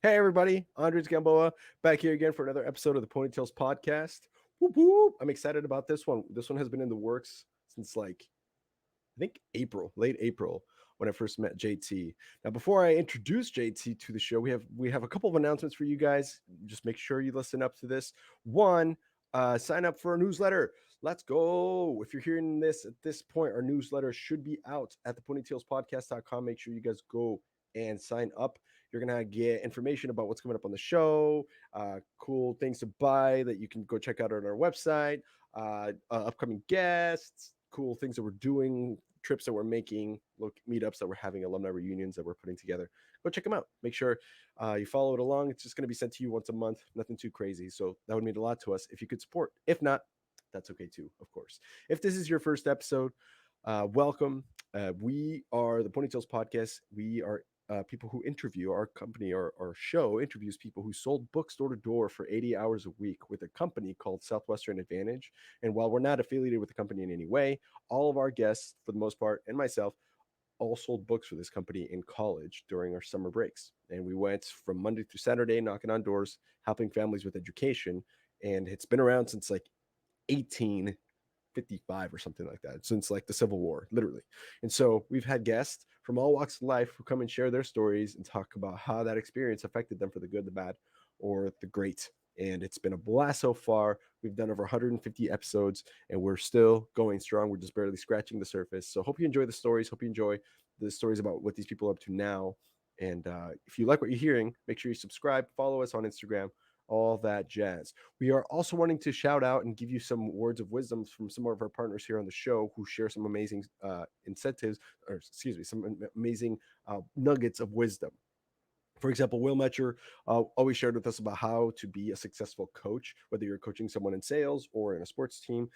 Hey everybody, Andres Gamboa back here again for another episode of the Ponytails podcast. Whoop, whoop. I'm excited about this one. This one has been in the works since I think April, late April, when I first met JT. Now, before I introduce JT to the show, we have a couple of announcements for you guys. Just make sure you listen up to this. One, sign up for our newsletter. Let's go. If you're hearing this at this point, our newsletter should be out at theponytailspodcast.com. Make sure you guys go and sign up. You're going to get information about what's coming up on the show, cool things to buy that you can go check out on our website, upcoming guests, cool things that we're doing, trips that we're making, meetups that we're having, alumni reunions that we're putting together. Go check them out. Make sure you follow it along. It's just going to be sent to you once a month. Nothing too crazy. So that would mean a lot to us if you could support. If not, that's okay too, of course. If this is your first episode, welcome. We are the Ponytails Podcast. We are people who interview. Our company, our show interviews people who sold books door to door for 80 hours a week with a company called Southwestern Advantage. And while we're not affiliated with the company in any way, all of our guests, for the most part, and myself, all sold books for this company in college during our summer breaks. And we went from Monday through Saturday, knocking on doors, helping families with education. And it's been around since 1855 or something like that, since the Civil War, literally. And so we've had guests from all walks of life who come and share their stories and talk about how that experience affected them for the good, the bad, or the great. And it's been a blast so far. We've done over 150 episodes and we're still going strong. We're just barely scratching the surface. So hope you enjoy the stories. Hope you enjoy the stories about what these people are up to now. And if you like what you're hearing, make sure you subscribe, follow us on Instagram, all that jazz. We are also wanting to shout out and give you some words of wisdom from some of our partners here on the show who share some amazing incentives, or excuse me, some amazing nuggets of wisdom. For example, Will Metscher always shared with us about how to be a successful coach, whether you're coaching someone in sales or in a sports team.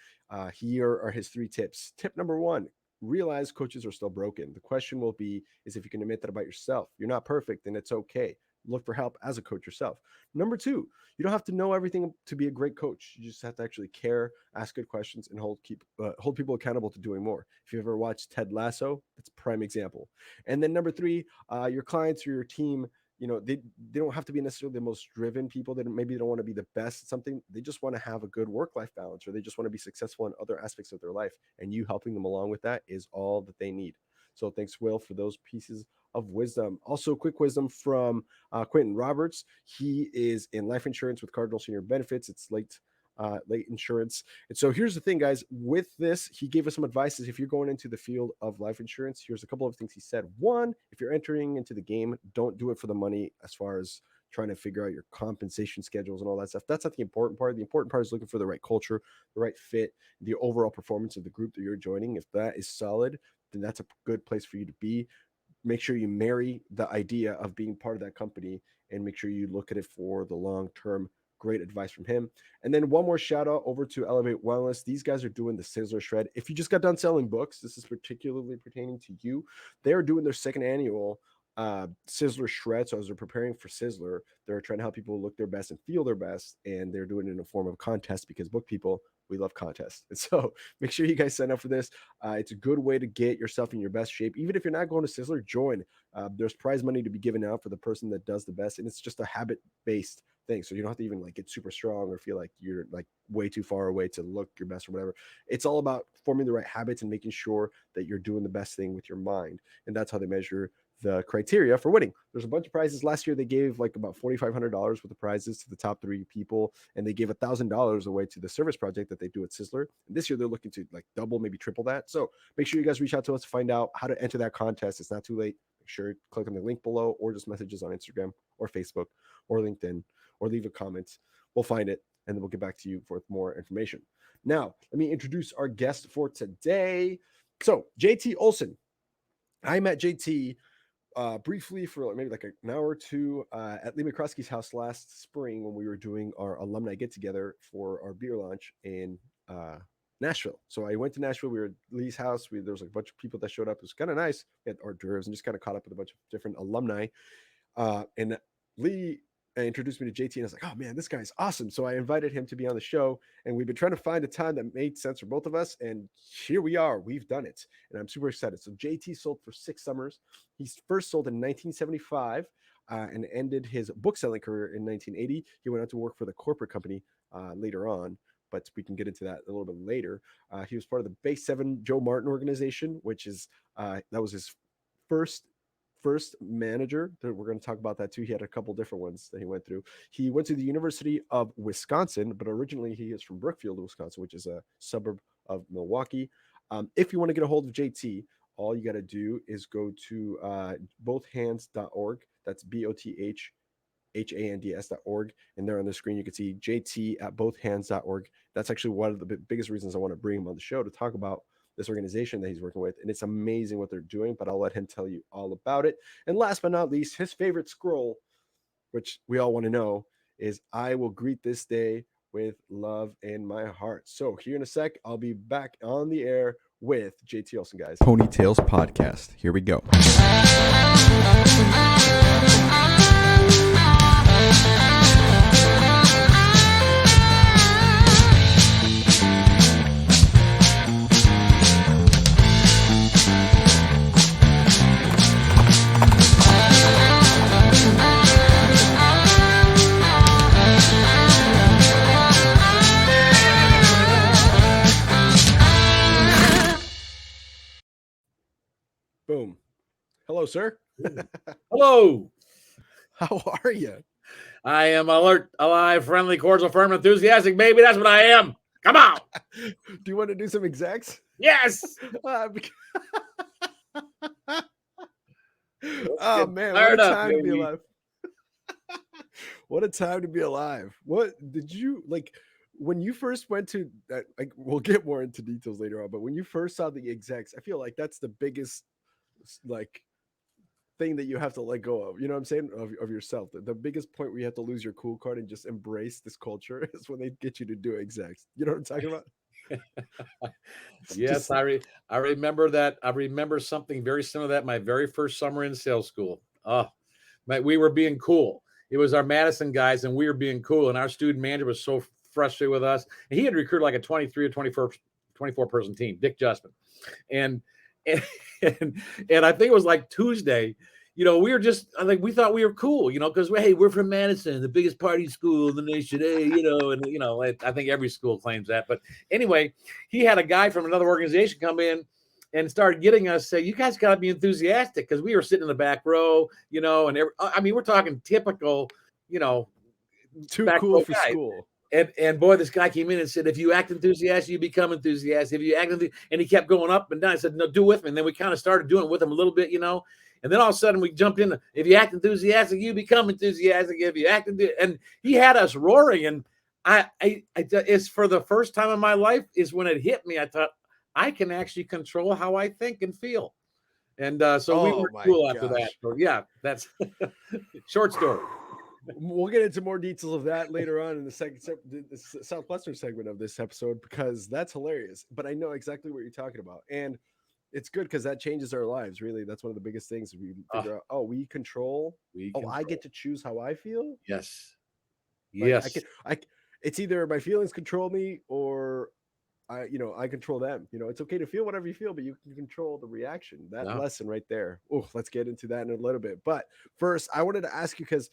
Here are his 3 tips. Tip number 1, realize coaches are still broken. The question will be is if you can admit that about yourself. You're not perfect and it's okay. Look for help as a coach yourself. Number 2, you don't have to know everything to be a great coach. You just have to actually care, ask good questions, and hold people accountable to doing more. If you've ever watched Ted Lasso, that's a prime example. And then number 3, your clients or your team, they don't have to be necessarily the most driven people. Maybe they don't want to be the best at something. They just want to have a good work-life balance, or they just want to be successful in other aspects of their life, and you helping them along with that is all that they need. So thanks, Will, for those pieces of wisdom. Also, quick wisdom from Quintin Roberts. He is in life insurance with Cardinal Senior Benefits. It's late insurance. And so here's the thing, guys. With this, he gave us some advice. Is if you're going into the field of life insurance, here's a couple of things he said. One, if you're entering into the game, don't do it for the money as far as trying to figure out your compensation schedules and all that stuff. That's not the important part. The important part is looking for the right culture, the right fit, the overall performance of the group that you're joining. If that is solid, then that's a good place for you to be. Make sure you marry the idea of being part of that company and make sure you look at it for the long term. Great advice from him. And then one more shout out over to Elevate Wellness. These guys are doing the Sizzler Shred. If you just got done selling books, this is particularly pertaining to you. They're doing their second annual Sizzler Shred. So as they're preparing for Sizzler, they're trying to help people look their best and feel their best. And they're doing it in a form of contest because book people, we love contests. And so make sure you guys sign up for this. It's a good way to get yourself in your best shape. Even if you're not going to Sizzler, join. There's prize money to be given out for the person that does the best. And it's just a habit-based thing. So you don't have to even get super strong or feel like you're way too far away to look your best or whatever. It's all about forming the right habits and making sure that you're doing the best thing with your mind. And that's how they measure the criteria for winning. There's a bunch of prizes. Last year, they gave about $4,500 worth of prizes to the top 3 people, and they gave $1,000 away to the service project that they do at Sizzler. And this year, they're looking to double, maybe triple that. So make sure you guys reach out to us to find out how to enter that contest. It's not too late. Make sure you click on the link below or just messages on Instagram or Facebook or LinkedIn or leave a comment. We'll find it, and then we'll get back to you with more information. Now, let me introduce our guest for today. So, JT Olson. I met JT briefly for maybe an hour or two at Lee McCroskey's house last spring when we were doing our alumni get together for our beer launch in Nashville. So I went to Nashville. We were at Lee's house. There was a bunch of people that showed up. It was kind of nice. We had hors d'oeuvres and just kind of caught up with a bunch of different alumni. And Lee introduced me to JT, and I was like, oh man, this guy's awesome. So I invited him to be on the show, and we've been trying to find a time that made sense for both of us. And here we are. We've done it. And I'm super excited. So JT sold for 6 summers. He first sold in 1975. and ended his book selling career in 1980. He went on to work for the corporate company later on, but we can get into that a little bit later. He was part of the Base 7 Joe Martin organization, which is that was his first manager. We're going to talk about that too. He had a couple different ones that he went through. He went to the University of Wisconsin, but originally he is from Brookfield, Wisconsin, which is a suburb of Milwaukee. If you want to get a hold of JT, all you got to do is go to bothhands.org. That's BOTHHANDS.org. And there on the screen, you can see JT at bothhands.org. That's actually one of the biggest reasons I want to bring him on the show to talk about this organization that he's working with. And it's amazing what they're doing, but I'll let him tell you all about it. And last but not least, his favorite scroll, which we all want to know, is I will greet this day with love in my heart. So here in a sec, I'll be back on the air with JT Olson, guys. Ponytails Podcast. Here we go. Boom. Hello, sir. Hello. How are you? I am alert, alive, friendly, cordial, firm, enthusiastic, baby. That's what I am. Come on. Do you want to do some execs? Yes. Oh, man. What a time to be alive. What a time to be alive. What did you like when you first went to like? We'll get more into details later on, but when you first saw the execs, I feel like that's the biggest like thing that you have to let go of, you know what I'm saying, of yourself. The biggest point where you have to lose your cool card and just embrace this culture is when they get you to do execs. You know what I'm talking about? Yes, just, I remember that. I remember something very similar to that my very first summer in sales school. We were being cool. It was our Madison guys, and we were being cool, and our student manager was so frustrated with us, and he had recruited like a 23 or 24 person team, Dick Justman, and I think it was like Tuesday, you know, we thought we were cool, you know, because hey, we're from Madison, the biggest party school in the nation, hey, you know, and you know, I think every school claims that. But anyway, he had a guy from another organization come in and started getting us say, you guys got to be enthusiastic, because we were sitting in the back row, you know, and we're talking typical, you know, too cool for school. And boy, this guy came in and said, if you act enthusiastic, you become enthusiastic. If you act and he kept going up and down. I said, no, do with me. And then we kind of started doing it with him a little bit, you know. And then all of a sudden we jumped in. If you act enthusiastic, you become enthusiastic. If you act and he had us roaring. And it's for the first time in my life is when it hit me. I thought I can actually control how I think and feel. And so we were cool after that. So yeah, that's short story. We'll get into more details of that later on in the Southwestern segment of this episode, because that's hilarious. But I know exactly what you're talking about. And it's good because that changes our lives. Really, that's one of the biggest things. We figure out, we control. I get to choose how I feel. Yes. Like, yes. It's either my feelings control me or I control them. You know, it's okay to feel whatever you feel, but you can control the reaction. That lesson right there. Oh, let's get into that in a little bit. But first, I wanted to ask you, because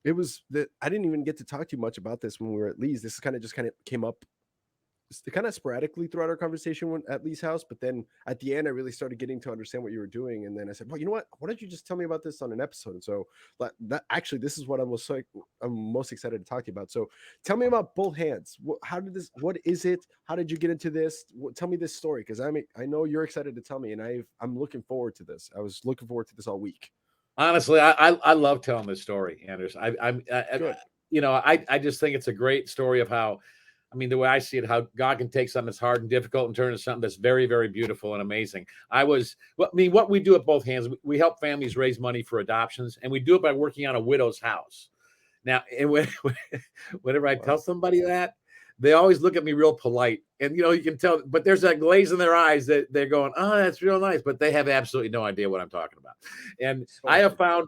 it was that I didn't even get to talk to you much about this when we were at Lee's. This kind of came up kind of sporadically throughout our conversation at Lee's house. But then at the end, I really started getting to understand what you were doing. And then I said, well, you know what? Why don't you just tell me about this on an episode? And so this is what I'm most excited to talk to you about. So tell me about Both Hands. What is it? How did you get into this? Tell me this story. Because I know you're excited to tell me, and I'm looking forward to this. I was looking forward to this all week. Honestly, I love telling this story, Anders. I just think it's a great story of how, the way I see it, how God can take something that's hard and difficult and turn it into something that's very, very beautiful and amazing. What we do at Both Hands, we help families raise money for adoptions, and we do it by working on a widow's house. Now, and whenever I tell somebody that, they always look at me real polite, and you can tell, but there's that glaze in their eyes that they're going, oh, that's real nice, but they have absolutely no idea what I'm talking about. And I have found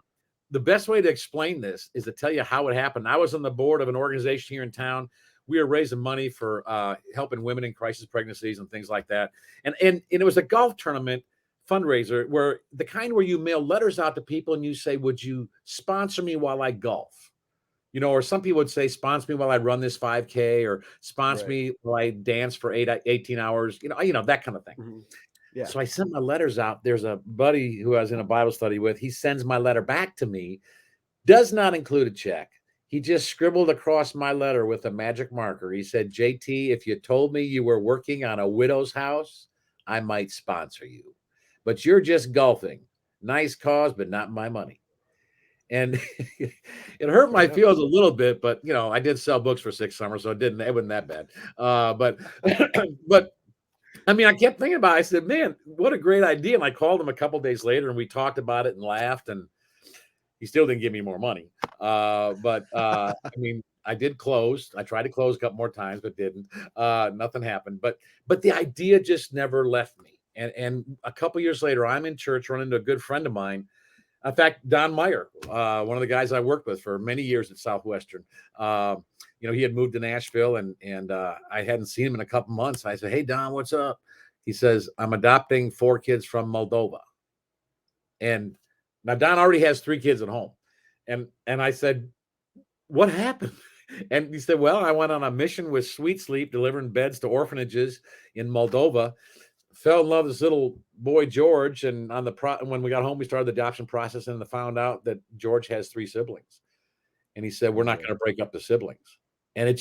the best way to explain this is to tell you how it happened. I was on the board of an organization here in town. We were raising money for helping women in crisis pregnancies and things like that. And it was a golf tournament fundraiser where the kind where you mail letters out to people and you say, would you sponsor me while I golf? Or some people would say, sponsor me while I run this 5K, or sponsor me while I dance for 18 hours, that kind of thing. Mm-hmm. Yeah. So I sent my letters out. There's a buddy who I was in a Bible study with. He sends my letter back to me, does not include a check. He just scribbled across my letter with a magic marker. He said, JT, if you told me you were working on a widow's house, I might sponsor you. But you're just golfing. Nice cause, but not my money. And it hurt my feelings a little bit, but I did sell books for 6 summers, so it wasn't that bad. But I mean, I kept thinking about it. I said, man, what a great idea. And I called him a couple of days later and we talked about it and laughed, and he still didn't give me more money. But I mean, I did close. I tried to close a couple more times, but didn't. Nothing happened. But the idea just never left me. And a couple years later, I'm in church running into a good friend of mine. In fact, Don Meyer, one of the guys I worked with for many years at Southwestern. He had moved to Nashville, and I hadn't seen him in a couple months. I said, hey, Don, what's up? He says, I'm adopting 4 kids from Moldova. And now Don already has 3 kids at home. And I said, what happened? And he said, well, I went on a mission with Sweet Sleep, delivering beds to orphanages in Moldova. Fell in love with this little boy, George. And when we got home, we started the adoption process and found out that George has 3 siblings. And he said, we're not going to break up the siblings. And it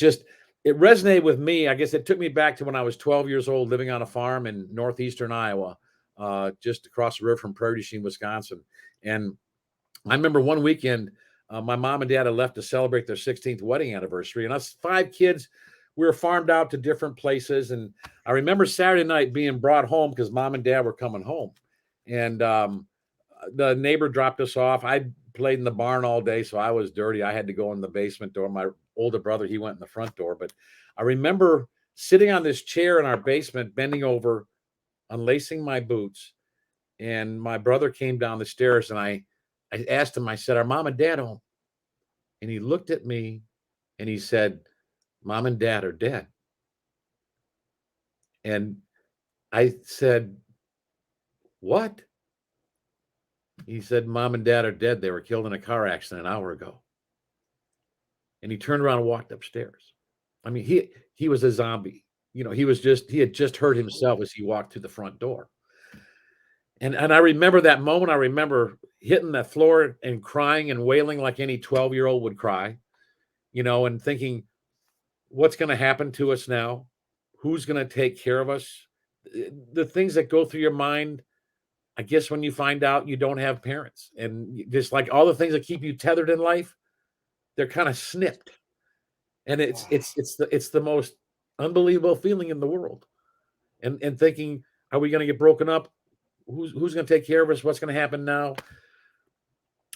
resonated with me. I guess it took me back to when I was 12 years old, living on a farm in northeastern Iowa, just across the river from Prairie du Chien, Wisconsin. And I remember one weekend, my mom and dad had left to celebrate their 16th wedding anniversary. And us 5 kids, we were farmed out to different places. And I remember Saturday night being brought home because mom and dad were coming home. And the neighbor dropped us off. I played in the barn all day, so I was dirty. I had to go in the basement door. My older brother, he went in the front door. But I remember sitting on this chair in our basement, bending over, unlacing my boots. And my brother came down the stairs, and I asked him, I said, are mom and dad home? And he looked at me and he said, mom and dad are dead. And I said, what? He said, mom and dad are dead. They were killed in a car accident an hour ago. And he turned around and walked upstairs. I mean, he was a zombie. He had just hurt himself as he walked through the front door. And I remember that moment. I remember hitting the floor and crying and wailing like any 12-year-old would cry, and thinking, what's going to happen to us now? Who's going to take care of us? The things that go through your mind, I guess, when you find out you don't have parents, and just like all the things that keep you tethered in life, they're kind of snipped. And it's the most unbelievable feeling in the world. And thinking, are we going to get broken up? Who's going to take care of us? What's going to happen now?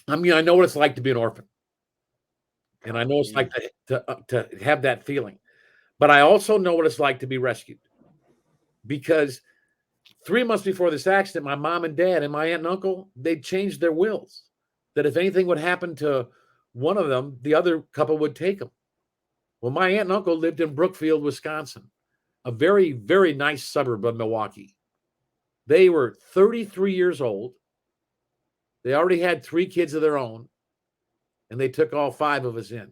I mean, I know what it's like to be an orphan, and I know it's like to have that feeling, but I also know what it's like to be rescued, because 3 months before this accident, my mom and dad and my aunt and uncle, they changed their wills that if anything would happen to one of them, the other couple would take them. Well, my aunt and uncle lived in Brookfield, Wisconsin, a very, very nice suburb of Milwaukee. They were 33 years old. They already had 3 kids of their own, and they took all 5 of us in.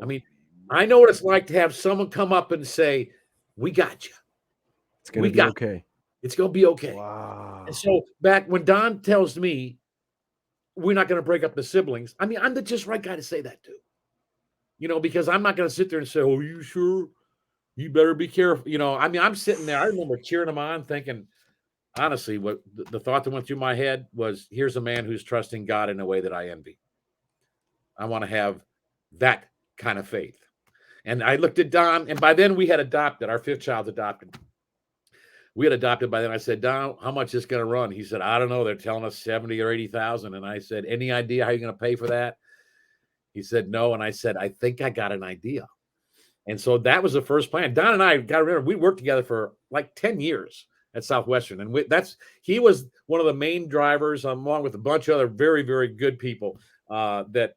I mean, I know what it's like to have someone come up and say, we got you. It's going to be okay. It's going to be okay. Wow. And so back when Don tells me we're not going to break up the siblings, I mean, I'm the just right guy to say that to, because I'm not going to sit there and say, oh, are you sure? You better be careful. I mean, I'm sitting there. I remember cheering him on, thinking, honestly, what the thought that went through my head was, here's a man who's trusting God in a way that I envy. I want to have that kind of faith. And I looked at Don, and by then we had adopted, our 5th child's adopted. We had adopted by then. I said, Don, how much is this going to run? He said, I don't know. They're telling us 70 or 80,000. And I said, any idea how you're going to pay for that? He said, no. And I said, I think I got an idea. And so that was the first plan. Don and I, got to remember, we worked together for like 10 years at Southwestern. And he was one of the main drivers, along with a bunch of other very, very good people that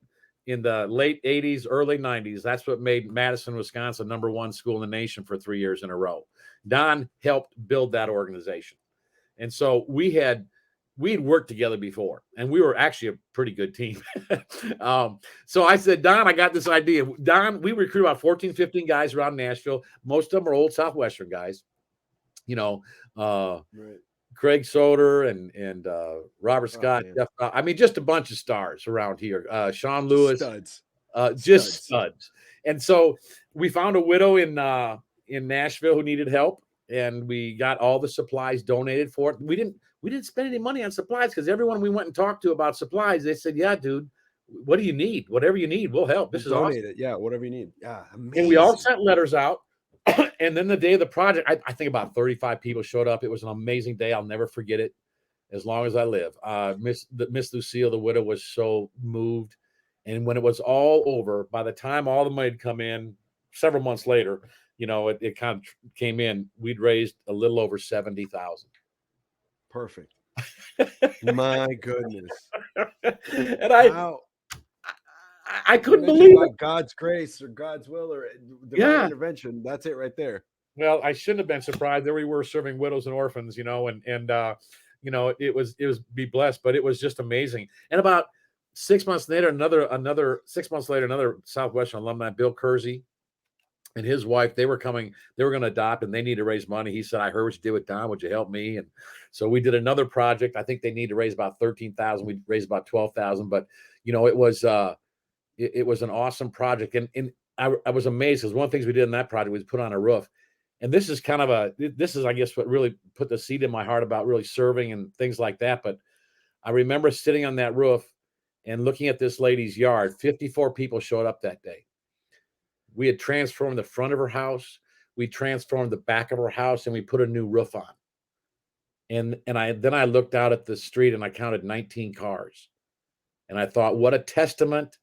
in the late 80s, early 90s, that's what made Madison, Wisconsin #1 school in the nation for 3 years in a row. Don helped build that organization. And so we'd worked together before, and we were actually a pretty good team. So I said, Don, I got this idea. Don, we recruit about 14, 15 guys around Nashville. Most of them are old Southwestern guys, Right. Craig Soder and Robert Scott. Man. Jeff, I mean, just a bunch of stars around here. Sean Lewis, Studs. just studs. And so we found a widow in Nashville who needed help, and we got all the supplies donated for it. We didn't spend any money on supplies because everyone we went and talked to about supplies, they said, "Yeah, dude, what do you need? Whatever you need, we'll help. This is Donate awesome." it. Yeah, whatever you need. Yeah, amazing. And we all sent letters out. And then the day of the project, I think about 35 people showed up. It was an amazing day. I'll never forget it as long as I live. Miss Lucille, the widow, was so moved. And when it was all over, by the time all the money had come in several months later, it kind of came in. We'd raised a little over 70,000. Perfect. My goodness. And I couldn't believe it. God's grace or God's will or divine intervention. That's it right there. Well, I shouldn't have been surprised. There we were serving widows and orphans, and it was be blessed, but it was just amazing. And about 6 months later, another 6 months later, another Southwestern alumni, Bill Kersey, and his wife, they were going to adopt, and they need to raise money. He said, "I heard what you did with Don. Would you help me?" And so we did another project. I think they need to raise about 13,000. We raised about 12,000, but it was an awesome project. And I was amazed because one of the things we did in that project was put on a roof. And this is I guess, what really put the seed in my heart about really serving and things like that. But I remember sitting on that roof and looking at this lady's yard. 54 people showed up that day. We had transformed the front of her house. We transformed the back of her house, and we put a new roof on. And I looked out at the street and I counted 19 cars. And I thought, what a testament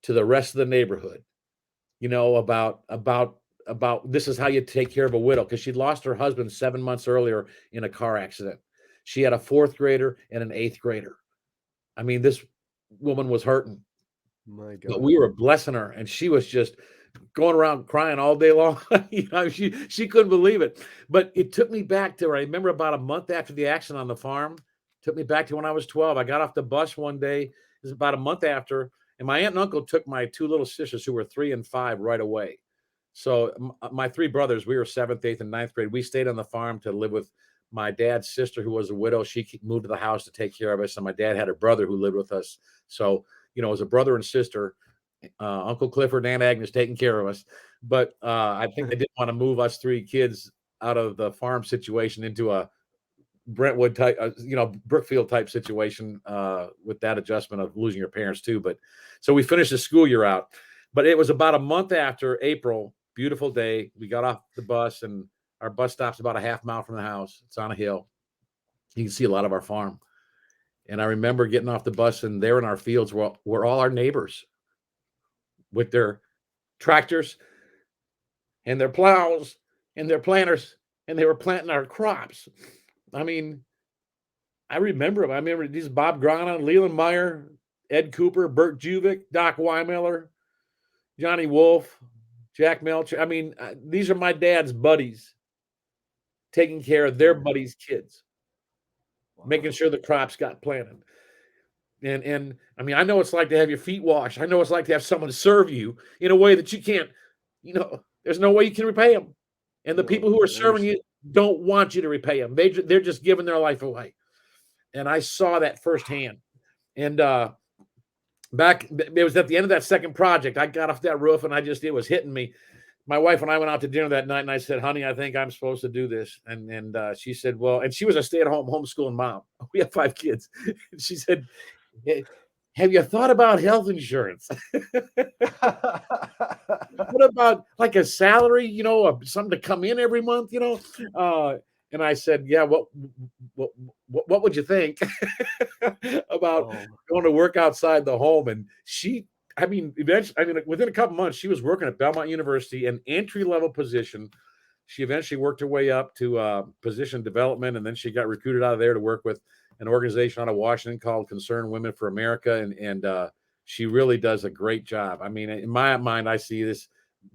to the rest of the neighborhood, about this is how you take care of a widow, because she'd lost her husband 7 months earlier in a car accident. She had a 4th grader and an 8th grader. I mean, this woman was hurting. My God. But we were blessing her, and she was just going around crying all day long. She couldn't believe it. But it took me back to, I remember about a month after the accident on the farm, took me back to when I was 12. I got off the bus one day. It was about a month after, and my aunt and uncle took my 2 little sisters, who were 3 and 5, right away. So my 3 brothers, we were 7th, 8th, and 9th grade. We stayed on the farm to live with my dad's sister, who was a widow. She moved to the house to take care of us. And my dad had a brother who lived with us. So, it was a brother and sister, Uncle Clifford and Aunt Agnes taking care of us. But I think they didn't want to move us 3 kids out of the farm situation into a Brentwood type, Brookfield type situation with that adjustment of losing your parents too. But so we finished the school year out. But it was about a month after April, beautiful day. We got off the bus, and our bus stop's about a half mile from the house. It's on a hill. You can see a lot of our farm. And I remember getting off the bus, and there in our fields were all our neighbors with their tractors and their plows and their planters, and they were planting our crops. I mean, I remember them. I remember these Bob Grana, Leland Meyer, Ed Cooper, Bert Juvick, Doc Weimiller, Johnny Wolf, Jack Melcher. I mean, these are my dad's buddies taking care of their buddies' kids, making sure the crops got planted. And I mean, I know it's like to have your feet washed. I know it's like to have someone serve you in a way that you can't, there's no way you can repay them. And the people who are serving you don't want you to repay them. They're just giving their life away. And I saw that firsthand. And it was at the end of that second project, I got off that roof, and it was hitting me. My wife and I went out to dinner that night, and I said, "Honey, I think I'm supposed to do this." And she said, "Well," and she was a stay-at-home homeschooling mom. We have 5 kids. And she said, "Have you thought about health insurance? What about like a salary, something to come in every month, And I said, "Yeah, what would you think about going to work outside the home?" And eventually, within a couple months, she was working at Belmont University, an entry-level position. She eventually worked her way up to position development, and then she got recruited out of there to work with an organization out of Washington called Concerned Women for America, and she really does a great job. I mean, in my mind, I see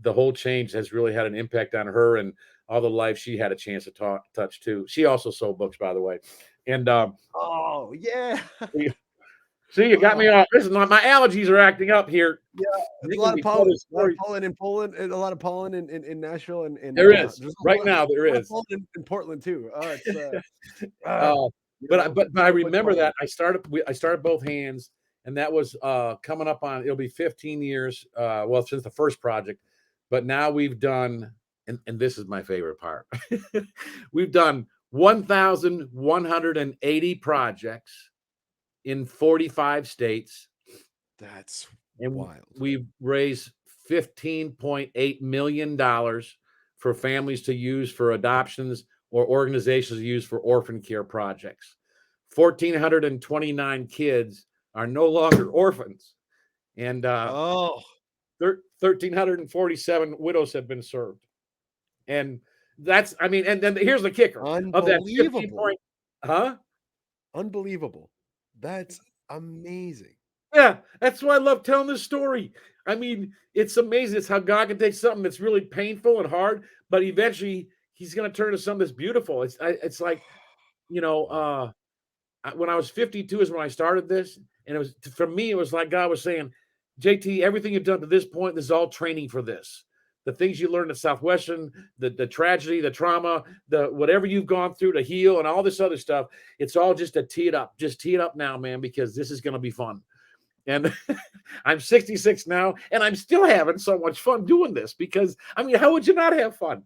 the whole change has really had an impact on her and all the life she had a chance to touch too. She also sold books, by the way. And Oh yeah. see, you got me off. Listen, my allergies are acting up here. Yeah, there's a Making lot me of tell pollen. this A lot of story. pollen in Poland, and a lot of pollen in Nashville, and There is there's right now. There a lot of is. pollen in Portland too. It's But I so much remember pollen. that I started both hands, and that was coming up on, it'll be 15 years. Well, since the first project, but now we've done, and this is my favorite part. We've done 1,180 projects in 45 states, That's and wild. we've raised $15.8 million for families to use for adoptions or organizations to use for orphan care projects. 1,429 kids are no longer orphans, and Oh, 1,347 widows have been served. And that's, I mean, and then here's the kicker of that 15 unbelievable. point, huh? Unbelievable. That's amazing. Yeah, that's why I love telling this story. I mean, it's amazing. It's how God can take something that's really painful and hard, but eventually He's going to turn to something that's beautiful. It's like, you know, when I was 52 is when I started this, and it was, for me, it was like God was saying, JT, everything you've done to this point, this is all training for this. The things you learned at Southwestern, the tragedy, the trauma, the whatever you've gone through to heal, and all this other stuff, it's all just to tee it up. Just tee it up now, man, because this is going to be fun. And I'm 66 now, and I'm still having so much fun doing this because, I mean, how would you not have fun?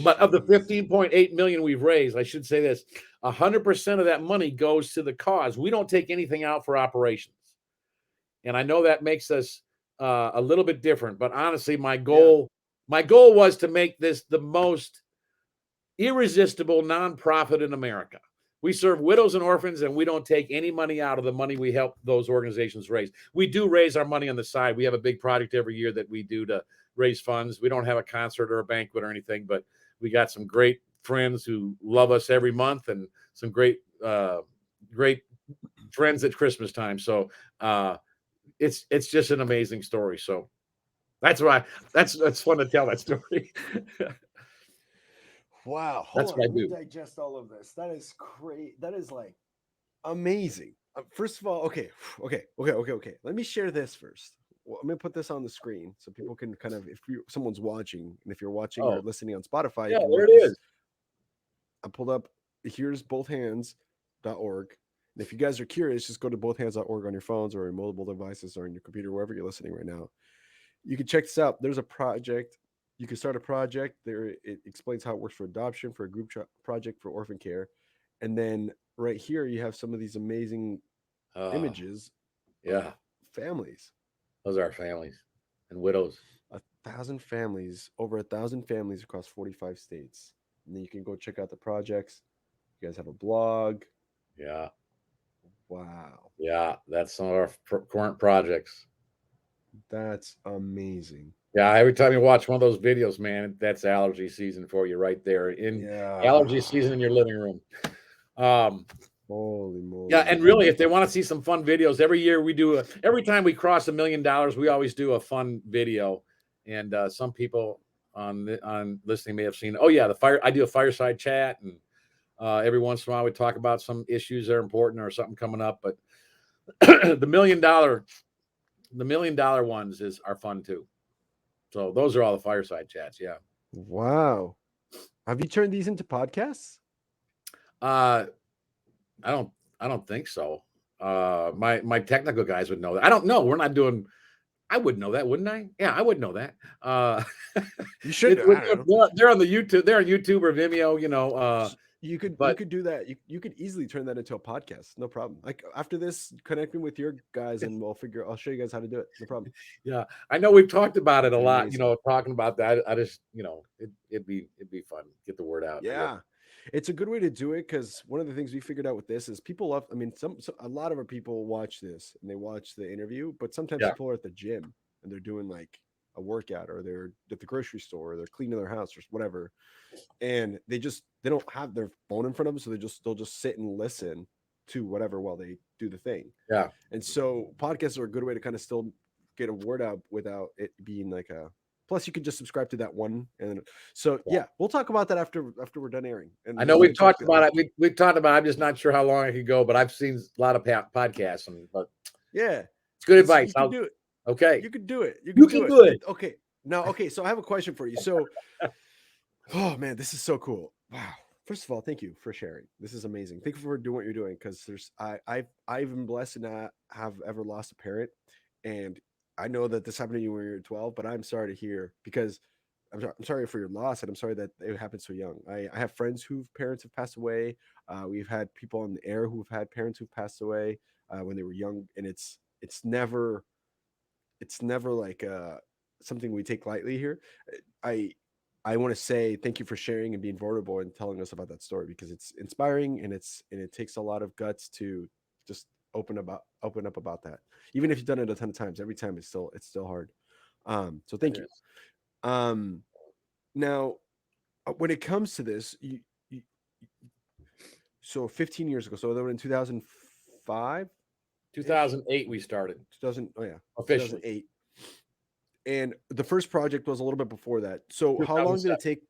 But of the 15.8 million we've raised, I should say this, 100% of that money goes to the cause. We don't take anything out for operations. And I know that makes us a little bit different, but honestly, my goal was to make this the most irresistible nonprofit in America. We serve widows and orphans, and we don't take any money out of the money we help those organizations raise. We do raise our money on the side. We have a big project every year that we do to raise funds. We don't have a concert or a banquet or anything, but we got some great friends who love us every month, and some great friends at Christmas time. So it's just an amazing story. So that's why that's fun to tell that story. Wow. That's Hold on. what I Let me do. digest all of this. That is great. That is like amazing. First of all, okay. Let me share this first. Well, I'm gonna put this on the screen so people can kind of, if someone's watching, and if you're watching or Oh, listening on Spotify, you yeah, can there look it this. is. I pulled up, here's bothhands.org. And if you guys are curious, just go to bothhands.org on your phones or your mobile devices or on your computer, wherever you're listening right now. You can check this out. There's a project. You can start a project there. It explains how it works for adoption, for a group project, for orphan care. And then right here, you have some of these amazing images of Yeah, families. those are families and widows. 1,000 families, over 1,000 families across 45 states. And then you can go check out the projects. You guys have a blog. Yeah, Wow. yeah, that's some of our current projects. That's amazing. Yeah, every time you watch one of those videos, man, that's allergy season for you right there. In Yeah. allergy season in your living room. Holy Yeah, moly. and really, if they want to see some fun videos, every year we do every time we cross $1 million, we always do a fun video. And some people on listening may have seen. Oh yeah, I do a fireside chat, and every once in a while we talk about some issues that are important or something coming up. But the $1 million ones are fun too. So those are all the fireside chats. Yeah. Wow. Have you turned these into podcasts? I don't think so. My technical guys would know that. I don't know. We're not doing. I would know that, wouldn't I? Yeah, I would know that. You should. I don't know. They're on the YouTube. They're on YouTube or Vimeo. You know. You But could do that. You could easily turn that into a podcast. No problem. Like after this, connect me with your guys and I'll show you guys how to do it. No problem. yeah, I know we've talked about it a lot. You Amazing. know, talking about that. I just, it'd be fun. Get the word out. Yeah. It's a good way to do it because one of the things we figured out with this is people love. I mean, a lot of our people watch this and they watch the interview, but sometimes Yeah. people are at the gym and they're doing like a workout, or they're at the grocery store, or they're cleaning their house or whatever, and they don't have their phone in front of them, so they'll just sit and listen to whatever while they do the thing. And so podcasts are a good way to kind of still get a word out without it being like a Plus, you can just subscribe to that one, and so yeah, we'll talk about that after we're done airing. And I know we've talked about it. We've talked about it. I'm just not sure how long I could go, but I've seen a lot of podcasts, but yeah, it's good advice. You can do it. Okay, you can do it. You can do it. Okay, now, okay. So I have a question for you. So, oh man, this is so cool. Wow. First of all, thank you for sharing. This is amazing. Thank you for doing what you're doing, because I've been blessed to not have ever lost a parent, and I know that this happened to you when you were 12. But I'm sorry to hear, because I'm sorry for your loss, and I'm sorry that it happened so young. I have friends whose parents have passed away. We've had people on the air who've had parents who've passed away when they were young, and it's never like something we take lightly here. I I want to say thank you for sharing and being vulnerable and telling us about that story, because it's inspiring, and it takes a lot of guts to just open up about that. Even if you've done it a ton of times, every time it's still hard. So thank you. Um, Now, when it comes to this, so 15 years ago, so that was in 2005, 2008 we started 2000. Oh yeah, officially. 2008. And the first project was a little bit before that. So how long did it take?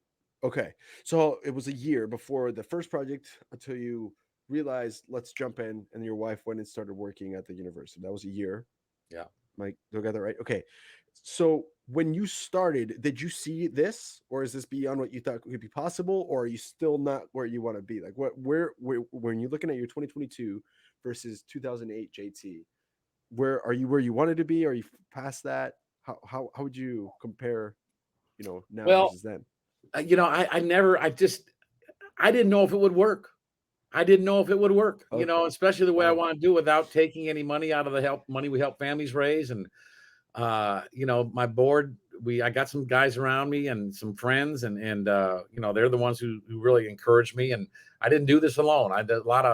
Okay, so it was a year before the first project until you realized let's jump in, and your wife went and started working at the university. That was a year. Yeah. Mike, do I got that right? Okay. So when you started, did you see this, or is this beyond what you thought could be possible, or are you still not where you want to be? Like, where when you're looking at your 2022 versus 2008 JT, where are you, where you wanted to be? Are you past that? How would you compare, now versus then? I didn't know if it would work. I didn't know if it would work, Okay. especially the way I Wow. want to do it without taking any money out of the money we help families raise. And, my board, I got some guys around me and some friends, and they're the ones who really encouraged me. And I didn't do this alone. I did a lot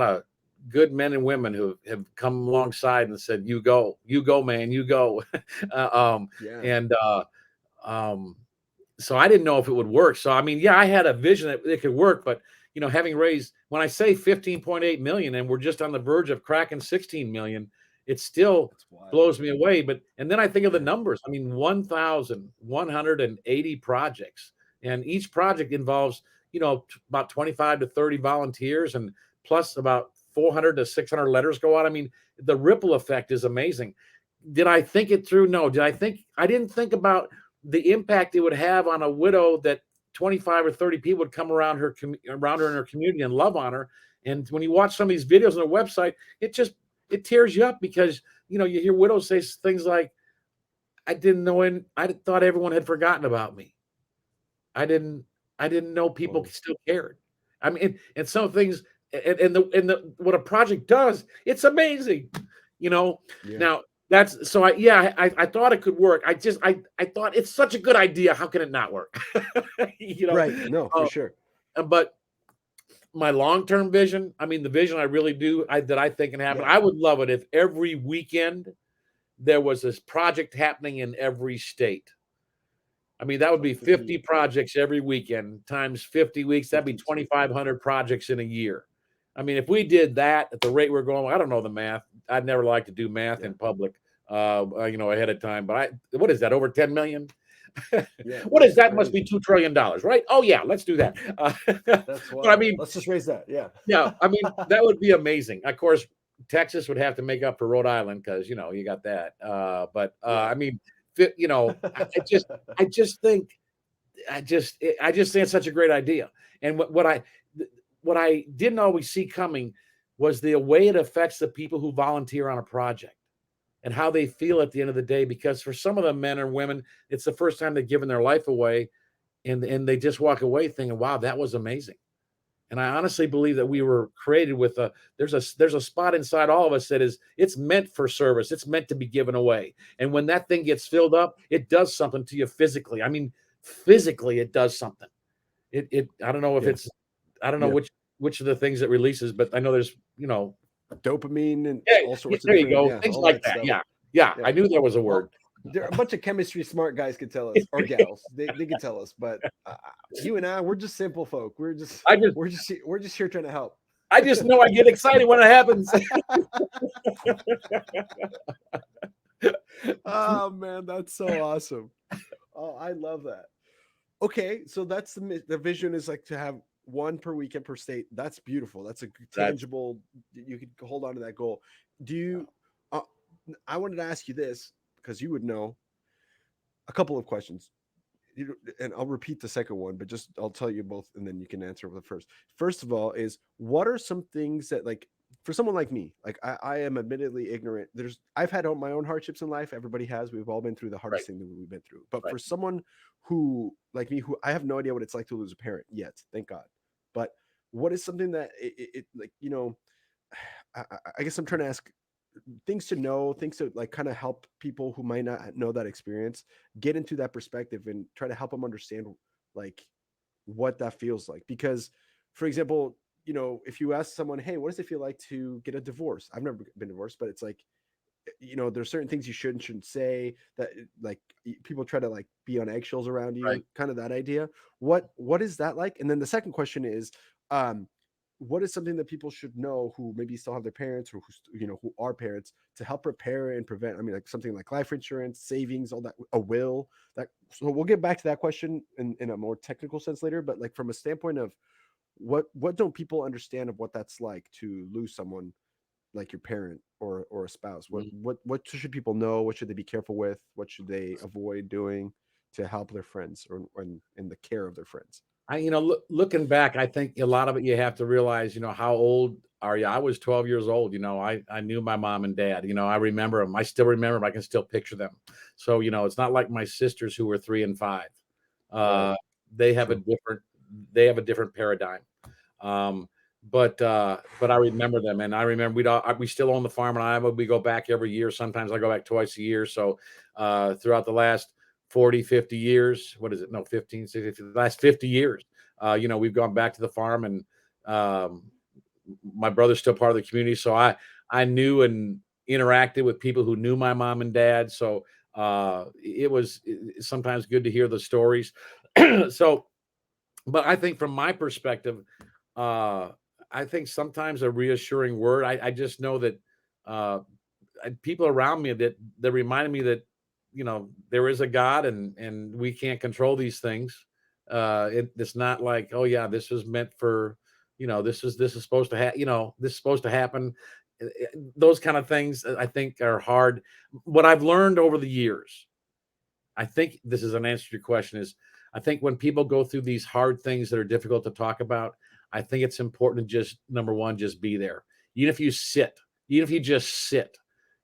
of good men and women who have come alongside and said, you go, man, you go. Yeah. And, so I didn't know if it would work. So, I mean, yeah, I had a vision that it could work, but having raised, when I say 15.8 million and we're just on the verge of cracking 16 million, it still blows me away. And then I think of the numbers. I mean, 1,180 projects, and each project involves, about 25 to 30 volunteers, and plus about 400 to 600 letters go out. I mean, the ripple effect is amazing. Did I think it through? No. I didn't think about the impact it would have on a widow that 25 or 30 people would come around her in her community and love on her. And when you watch some of these videos on their website, it tears you up, because you hear widows say things like, I thought everyone had forgotten about me. I didn't know people still cared. I mean, and some things, and what a project does, it's amazing. Now, that's so I thought it could work. I thought it's such a good idea. How can it not work? Right. No, for sure. But my long-term vision, I mean, the vision I really do, that I think can happen. Yeah. I would love it if every weekend there was this project happening in every state. I mean, that would be 50 projects every weekend times 50 weeks. That'd be 2,500 projects in a year. I mean, if we did that at the rate we're going, I don't know the math. I'd never like to do math in public, ahead of time. But what is that? Over 10 million? What is that? Crazy. Must be $2 trillion, right? Oh yeah, let's do that. That's why. I mean, let's just raise that. Yeah. Yeah. I mean, that would be amazing. Of course, Texas would have to make up for Rhode Island, because you got that. I mean, I just think it's such a great idea. And what I didn't always see coming was the way it affects the people who volunteer on a project and how they feel at the end of the day. Because for some of the men or women, it's the first time they've given their life away, and they just walk away thinking, wow, that was amazing. And I honestly believe that we were created with there's a spot inside all of us that it's meant for service. It's meant to be given away. And when that thing gets filled up, it does something to you physically. I mean, physically, it does something. I don't know if I don't know which of the things it releases, but I know there's, dopamine and all sorts of there you go. Things like that. Stuff. Yeah. I knew there was a word. There are a bunch of chemistry smart guys could tell us, or gals. They could tell us, but you and I, we're just simple folk. We're just here trying to help. I just know I get excited when it happens. Oh man, that's so awesome. Oh, I love that. Okay, so that's the vision is like to have one per weekend per state. That's beautiful. That's a That's tangible. You could hold on to that goal. Do you? Uh, I wanted to ask you this because you would know a couple of questions. And I'll repeat the second one, but just I'll tell you both, and then you can answer the first. First of all, is what are some things that like for someone like me, like I am admittedly ignorant. I've had my own hardships in life. Everybody has. We've all been through the right, hardest thing that we've been through. But right. for someone who like me, who I have no idea what it's like to lose a parent yet, thank God. But what is something that it like I guess I'm trying to ask things to know, things to like kind of help people who might not know that experience get into that perspective and try to help them understand like what that feels like. Because, for example, if you ask someone, hey, what does it feel like to get a divorce? I've never been divorced, but it's like, there's certain things you should and shouldn't say that like people try to like be on eggshells around Right. you, kind of that idea. What is that like? And then the second question is, um, what is something that people should know who maybe still have their parents or who are parents to help prepare and prevent? I mean, like something like life insurance, savings, all that, a will. That so we'll get back to that question in a more technical sense later. But like from a standpoint of what don't people understand of what that's like to lose someone like your parent or a spouse? What should people know? What should they be careful with? What should they avoid doing to help their friends or in the care of their friends? Looking back, I think a lot of it you have to realize, how old are you? I was 12 years old. I knew my mom and dad. I remember them. I still remember them. I can still picture them. So, it's not like my sisters who were 3 and 5. Right. Uh, they have a True. different paradigm. Um, but I remember them, and I remember we still own the farm in Iowa. We go back every year. Sometimes I go back twice a year. So throughout the last 40, 50 years, what is it? No, 15, 16, the last 50 years, we've gone back to the farm, and um, my brother's still part of the community. So I knew and interacted with people who knew my mom and dad. So it was sometimes good to hear the stories. So, but I think from my perspective, uh, I think sometimes a reassuring word. I just know that uh, people around me that reminded me that there is a God, and we can't control these things. It's not like, oh yeah, this was meant for this is supposed to this is supposed to happen. Those kind of things I think are hard. What I've learned over the years, I think this is an answer to your question, is I think when people go through these hard things that are difficult to talk about, I think it's important to just, number one, just be there. Even if you sit, even if you just sit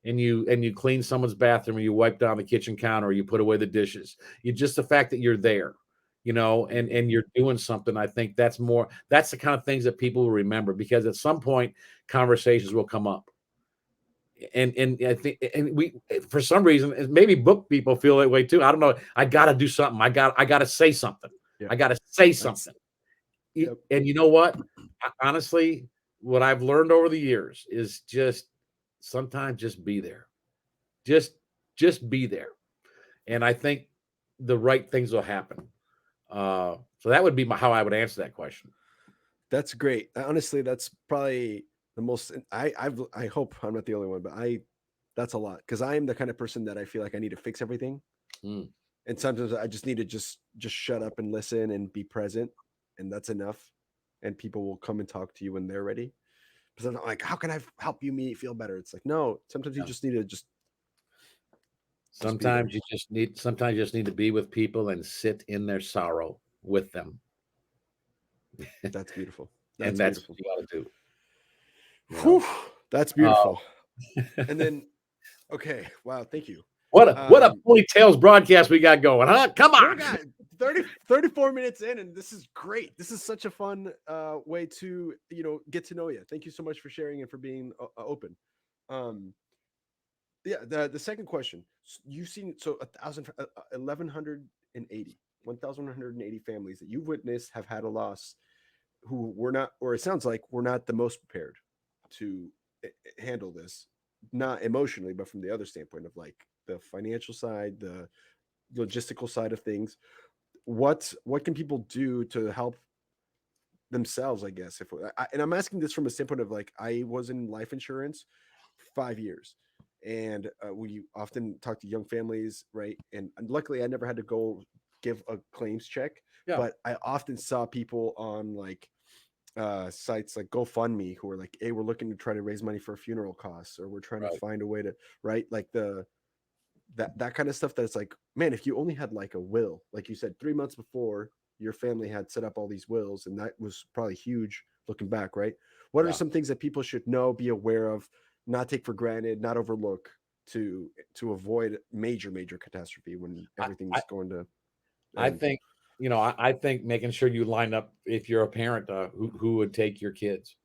and you clean someone's bathroom, or you wipe down the kitchen counter, or you put away the dishes, just the fact that you're there, and you're doing something. I think that's the kind of things that people will remember, because at some point conversations will come up. And I think, and we, for some reason, maybe book people feel that way too. I don't know. I got to do something. I got to say something. Yeah. I got to say That's something. yep. And you know what? Honestly, what I've learned over the years is just sometimes just be there. Just just be there. And I think the right things will happen. So that would be how I would answer that question. That's great. Honestly, that's probably the most. I hope I'm not the only one, but that's a lot because I am the kind of person that I feel like I need to fix everything, Mm. and sometimes I just need to just shut up and listen and be present, and that's enough. And people will come and talk to you when they're ready. Because I'm not like, how can I help you feel better? It's like, no. Sometimes you Yeah. just need to just be there. Sometimes you just need to be with people and sit in their sorrow with them. That's beautiful. And That's that's what beautiful. you got to do. You Whew, know. that's Uh, beautiful. And then, okay, wow, thank you. what a ponytails broadcast we got going, huh? Come No, on. God, 34 minutes in, and this is great. This is such a fun way to get to know you. Thank you so much for sharing and for being open. Um, yeah, the second question, you've seen 1,180 families that you've witnessed have had a loss who were not, or it sounds like we're not the most prepared to handle this, not emotionally, but from the other standpoint of like the financial side, the logistical side of things. What can people do to help themselves? I guess and I'm asking this from a standpoint of like I was in life insurance for 5 years, and we often talk to young families, right? And luckily, I never had to go give a claims check, Yeah. but I often saw people on like sites like GoFundMe who are like, hey, we're looking to try to raise money for funeral costs, or we're trying to Right. find a way to, right, like that kind of stuff. That's like, man, if you only had like a will, like you said, 3 months before, your family had set up all these wills, and that was probably huge looking back, right? What are Yeah. some things that people should know, be aware of, not take for granted, not overlook, to avoid major catastrophe when I, I, everything's going to I end? think, I think making sure you line up, if you're a parent, who would take your kids.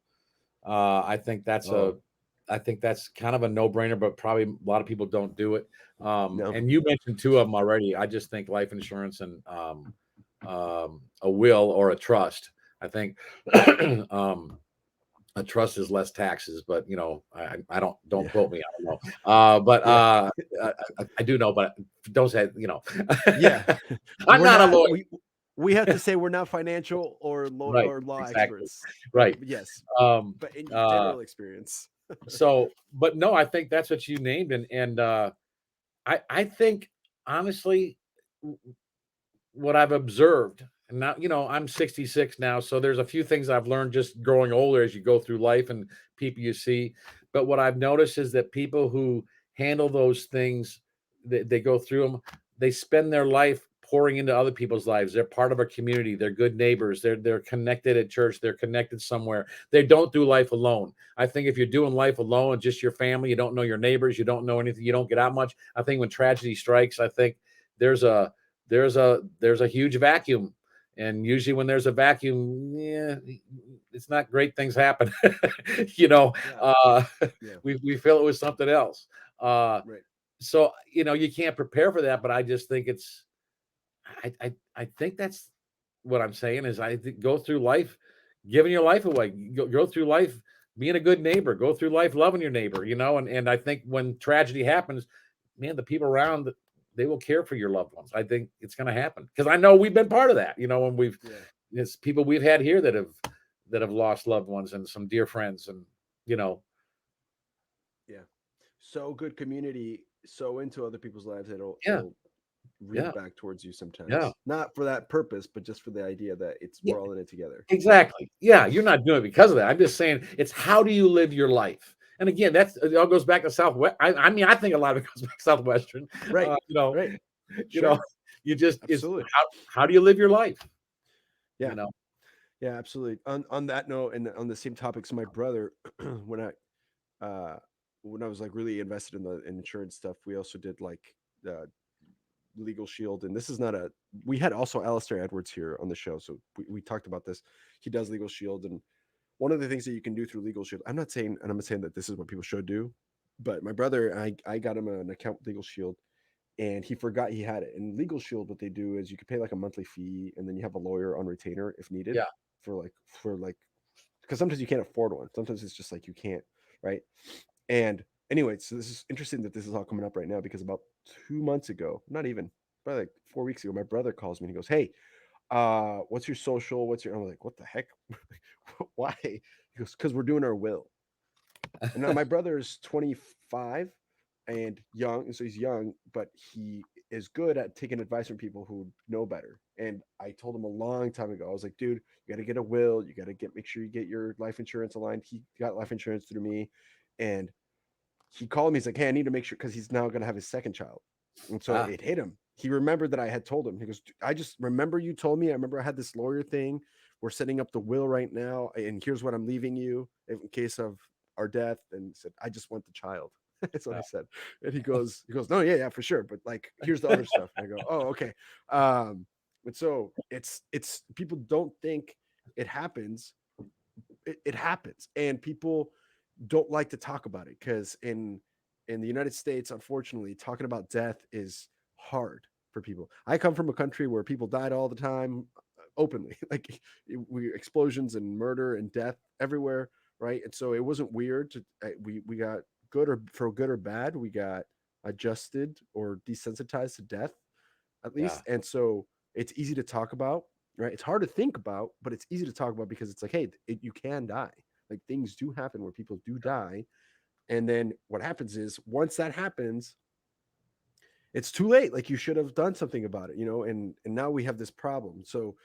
I think that's Oh I think that's kind of a no-brainer, but probably a lot of people don't do it. no. And you mentioned two of them already. I just think life insurance and a will or a trust. I think a trust is less taxes, but I don't Yeah. quote me. I don't know. But Yeah. I do know, but don't say, Yeah. I'm We're not a not, lawyer. we have to say we're not financial or law Right. or law Exactly. experts, but Right. yes, Um, but in uh, general experience. so, but no, I think that's what you named. And I think honestly, what I've observed, and now, I'm 66 now, so there's a few things I've learned just growing older as you go through life and people you see. But what I've noticed is that people who handle those things, they go through them, they spend their life pouring into other people's lives. They're part of a community, they're good neighbors, they're connected at church, they're connected somewhere. They don't do life alone. I think if you're doing life alone, just your family, you don't know your neighbors, you don't know anything, you don't get out much. I think when tragedy strikes, I think there's a there's a huge vacuum, and usually when there's a vacuum, yeah, it's not great things happen. you know Yeah. uh Yeah. we feel it was something else. uh Right. so you can't prepare for that, but I just think it's I think that's what I'm saying is I think go through life giving your life away. Go through life being a good neighbor. Go through life loving your neighbor. And I think when tragedy happens, man, the people around, they will care for your loved ones. I think it's going to happen because I know we've been part of that. When Yeah. it's people we've had here that have lost loved ones and some dear friends, and you know, Yeah. So good community, so into other people's lives, yeah, it'll read yeah, back towards you yeah, sometimes. Not for that purpose, but just for the idea that yeah. we're all in it together. Exactly. Yeah, you're not doing it because of that. I'm just saying it's how do you live your life? And again, it all goes back to Southwest. I mean, I think a lot of it goes back to Southwestern. Right. Uh, you know, Right. you know, Sure. you just it's Absolutely. how do you live your life? You Yeah. know, Yeah, absolutely. On that note, and on the same topic, so my brother, when uh when I was like really invested in the insurance stuff, we also did like uh Legal Shield. And this is not a, we had also Alistair Edwards here on the show, so we talked about this. He does Legal Shield, and one of the things that you can do through Legal Shield, I'm not saying that this is what people should do, but my brother, I got him an account with Legal Shield, and he forgot he had it. And Legal Shield, what they do is you can pay like a monthly fee, and then you have a lawyer on retainer if needed, yeah, for like because sometimes you can't afford one. Sometimes it's just like you can't, right? And anyway, so this is interesting that this is all coming up right now because about 2 months ago, not even, probably like 4 weeks ago, my brother calls me and he goes, "Hey, what's your social? What's your?" I'm like, "What the heck? Why?" He goes, "Because we're doing our will." And now my brother is 25 and young, so he's young, but he is good at taking advice from people who know better. And I told him a long time ago, I was like, "Dude, you got to get a will. You got to make sure you get your life insurance aligned." He got life insurance through me, and he called me. He's like, "Hey, I need to make sure," because he's now going to have his second child. And so ah, it hit him. He remembered that I had told him. He goes, "I just remember you told me. I remember I had this lawyer thing. We're setting up the will right now, and here's what I'm leaving you in case of our death." And he said, "I just want the child." That's what I ah, said. And he goes, "No, yeah, for sure. But like, here's the other stuff." And I go, "Oh, okay." And so it's people don't think it happens. It happens, and people don't like to talk about it because in the United States, unfortunately, talking about death is hard for people. I come from a country where people died all the time, openly, like we explosions and murder and death everywhere, right? And so it wasn't weird to we got good or for good or bad, we got adjusted or desensitized to death at yeah, least. And so it's easy to talk about, right? It's hard to think about, but it's easy to talk about because it's like, hey, you can die. Like things do happen where people do die, And then what happens is once that happens, it's too late. Like you should have done something about it, and now we have this problem. So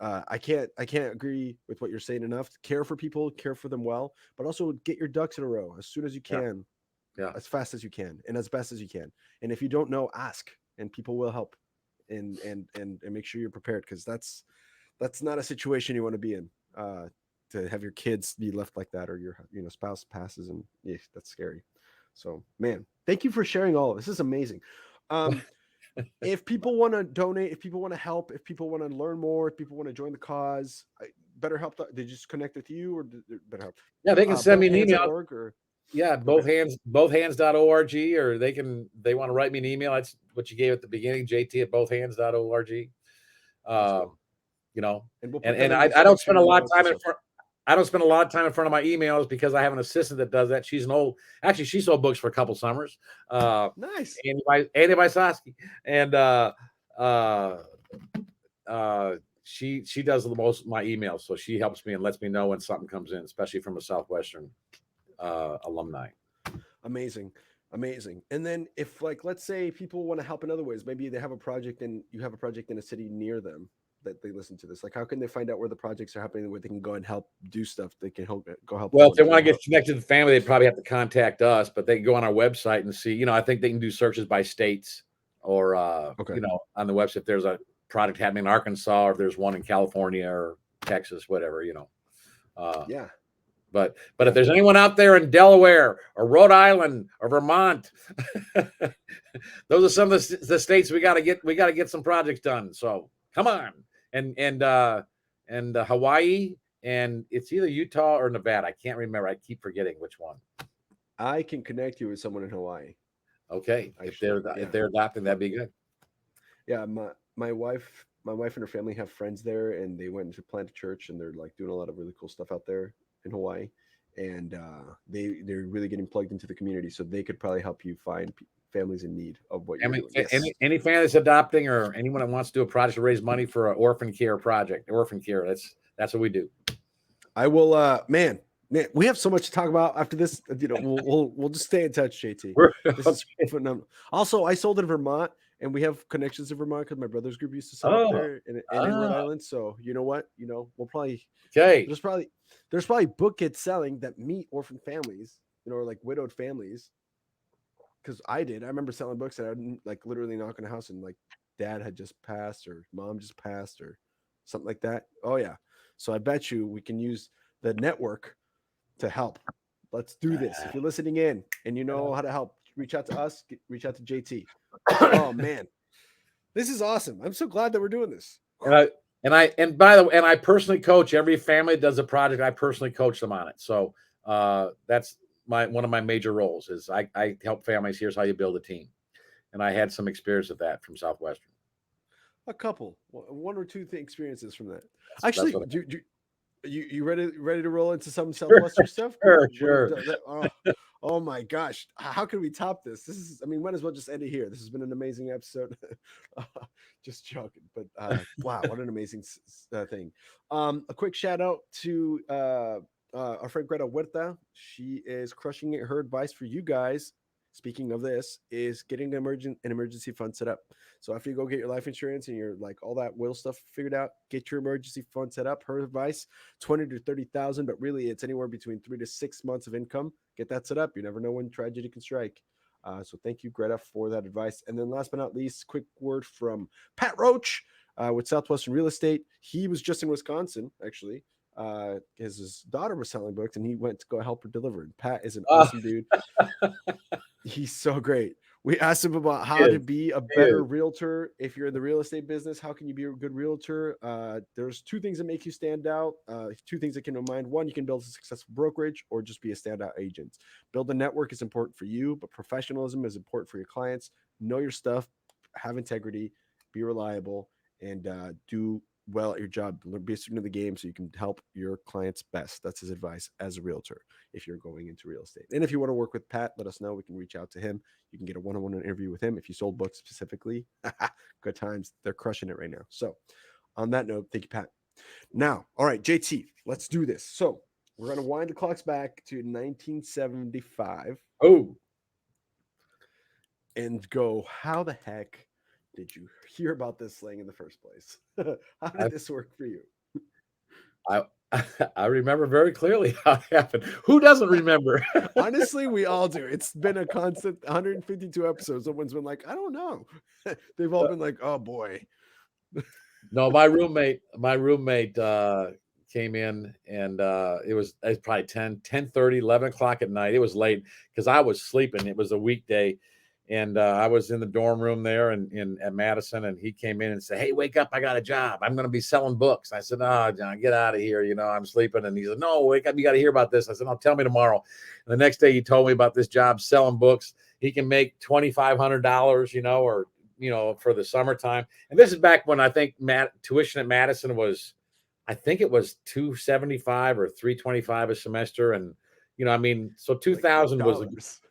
I can't agree with what you're saying enough. Care for people, care for them well, but also get your ducks in a row as soon as you Yeah. can, Yeah. as fast as you can, and as best as you can. And if you don't know, ask, and people will help, and make sure you're prepared, because that's not a situation you want to be in. To have your kids be left like that, or your spouse passes, and yeah, that's scary. So man, thank you for sharing all of this. This is amazing. If people want to donate, if people want to help, if people want to learn more, if people want to join the cause, BetterHelp, they just connect with you, or BetterHelp? Yeah, they can send me an email. Bothhands.org, or Yeah, bothhands.org, or they want to write me an email. That's what you gave at the beginning, JT@bothhands.org. Cool. And we'll put that and in I, the I don't section spend a lot of notes time and in stuff. front. I don't spend a lot of time in front of my emails because I have an assistant that does that. She's actually she sold books for a couple summers. Nice. Andy Wysocki. And she does the most of my emails, so she helps me and lets me know when something comes in, especially from a Southwestern alumni. Amazing. And then if, like, let's say people want to help in other ways, maybe they have a project and you have a project in a city near them that they listen to this. Like, how can they find out where the projects are happening, where they can go and help do stuff? They can help Well, if they volunteer, want to get connected to the family, they probably have to contact us, but they can go on our website and see. I think they can do searches by states, or Okay. On the website if there's a project happening in Arkansas, or if there's one in California or Texas, whatever. Yeah. But if there's anyone out there in Delaware or Rhode Island or Vermont, those are some of the states we got to get some projects done. So come on, and Hawaii, and it's either Utah or Nevada. I can't remember. I keep forgetting which one. I can connect you with someone in Hawaii. Okay, if they're adopting, that'd be good. Yeah, my wife and her family have friends there, and they went to plant a church, and they're like doing a lot of really cool stuff out there in Hawaii, and they're really getting plugged into the community, so they could probably help you find families in need of what you're doing. Yes. Any family that's adopting, or anyone that wants to do a project to raise money for an orphan care project, that's what we do. I will. Man, we have so much to talk about after this. We'll just stay in touch, JT. This is phenomenal. Also, I sold in Vermont, and we have connections in Vermont because my brother's group used to sell up there, and in Rhode Island. So you know what? We'll probably There's probably book kids selling that meet orphan families, or like widowed families. Because I remember selling books that I didn't, like, literally knock on a house, and like dad had just passed, or mom just passed, or something like that. Oh yeah. So I bet you we can use the network to help. Let's do this. If you're listening in and you know how to help, reach out to us, reach out to JT. Oh man, this is awesome. I'm so glad that we're doing this. And by the way, I personally coach every family that does a project. I personally coach them on it. So that's one of my major roles is I help families. Here's how you build a team. And I had some experience with that from Southwestern. A couple, one or two experiences from that. Actually, you ready to roll into some Southwestern stuff? Sure. Oh my gosh, how can we top this? Might as well just end it here. This has been an amazing episode. Just joking, but wow, what an amazing thing. A quick shout out to our friend Greta Huerta. She is crushing it. Her advice for you guys, speaking of this, is getting an emergency fund set up. So after you go get your life insurance and your, like, all that will stuff figured out, get your emergency fund set up. Her advice: 20 to 30,000, but really it's anywhere between 3 to 6 months of income. Get that set up. You never know when tragedy can strike. So thank you, Greta, for that advice. And then last but not least, quick word from Pat Roach with Southwestern Real Estate. He was just in Wisconsin, actually. His daughter was selling books, and he went to go help her deliver. And Pat is an awesome dude. He's so great. We asked him about how to be a better realtor. If you're in the real estate business, how can you be a good realtor? There's two things that make you stand out. Two things that can remind. One, you can build a successful brokerage, or just be a standout agent. Build a network is important for you, but professionalism is important for your clients. Know your stuff, have integrity, be reliable, and do well at your job. Be a student of the game so you can help your clients best. That's his advice as a realtor if you're going into real estate. And if you want to work with Pat, let us know. We can reach out to him. You can get a one-on-one interview with him if you sold books specifically. Good times. They're crushing it right now. So on that note, thank you, Pat. Now, all right, JT, let's do this. So we're going to wind the clocks back to 1975. Oh, and go, how the heck did you hear about this slang in the first place? How I did this work for you? I I remember very clearly how it happened. Who doesn't remember? Honestly, we all do. It's been a constant 152 episodes. Someone's been like, I don't know. They've all been like, oh boy. No, my roommate came in, and it was probably 10:30, 11 o'clock at night. It was late because I was sleeping. It was a weekday, and I was in the dorm room there in at Madison, and he came in and said, "Hey, wake up! I got a job. I'm going to be selling books." I said, "Oh, John, get out of here. I'm sleeping." And he said, "No, wake up! You got to hear about this." I said, "No, tell me tomorrow." And the next day, he told me about this job selling books. He can make $2,500, or for the summertime. And this is back when I think tuition at Madison was, I think it was $275 or $325 a semester. And, so Like 2000 was, dollars.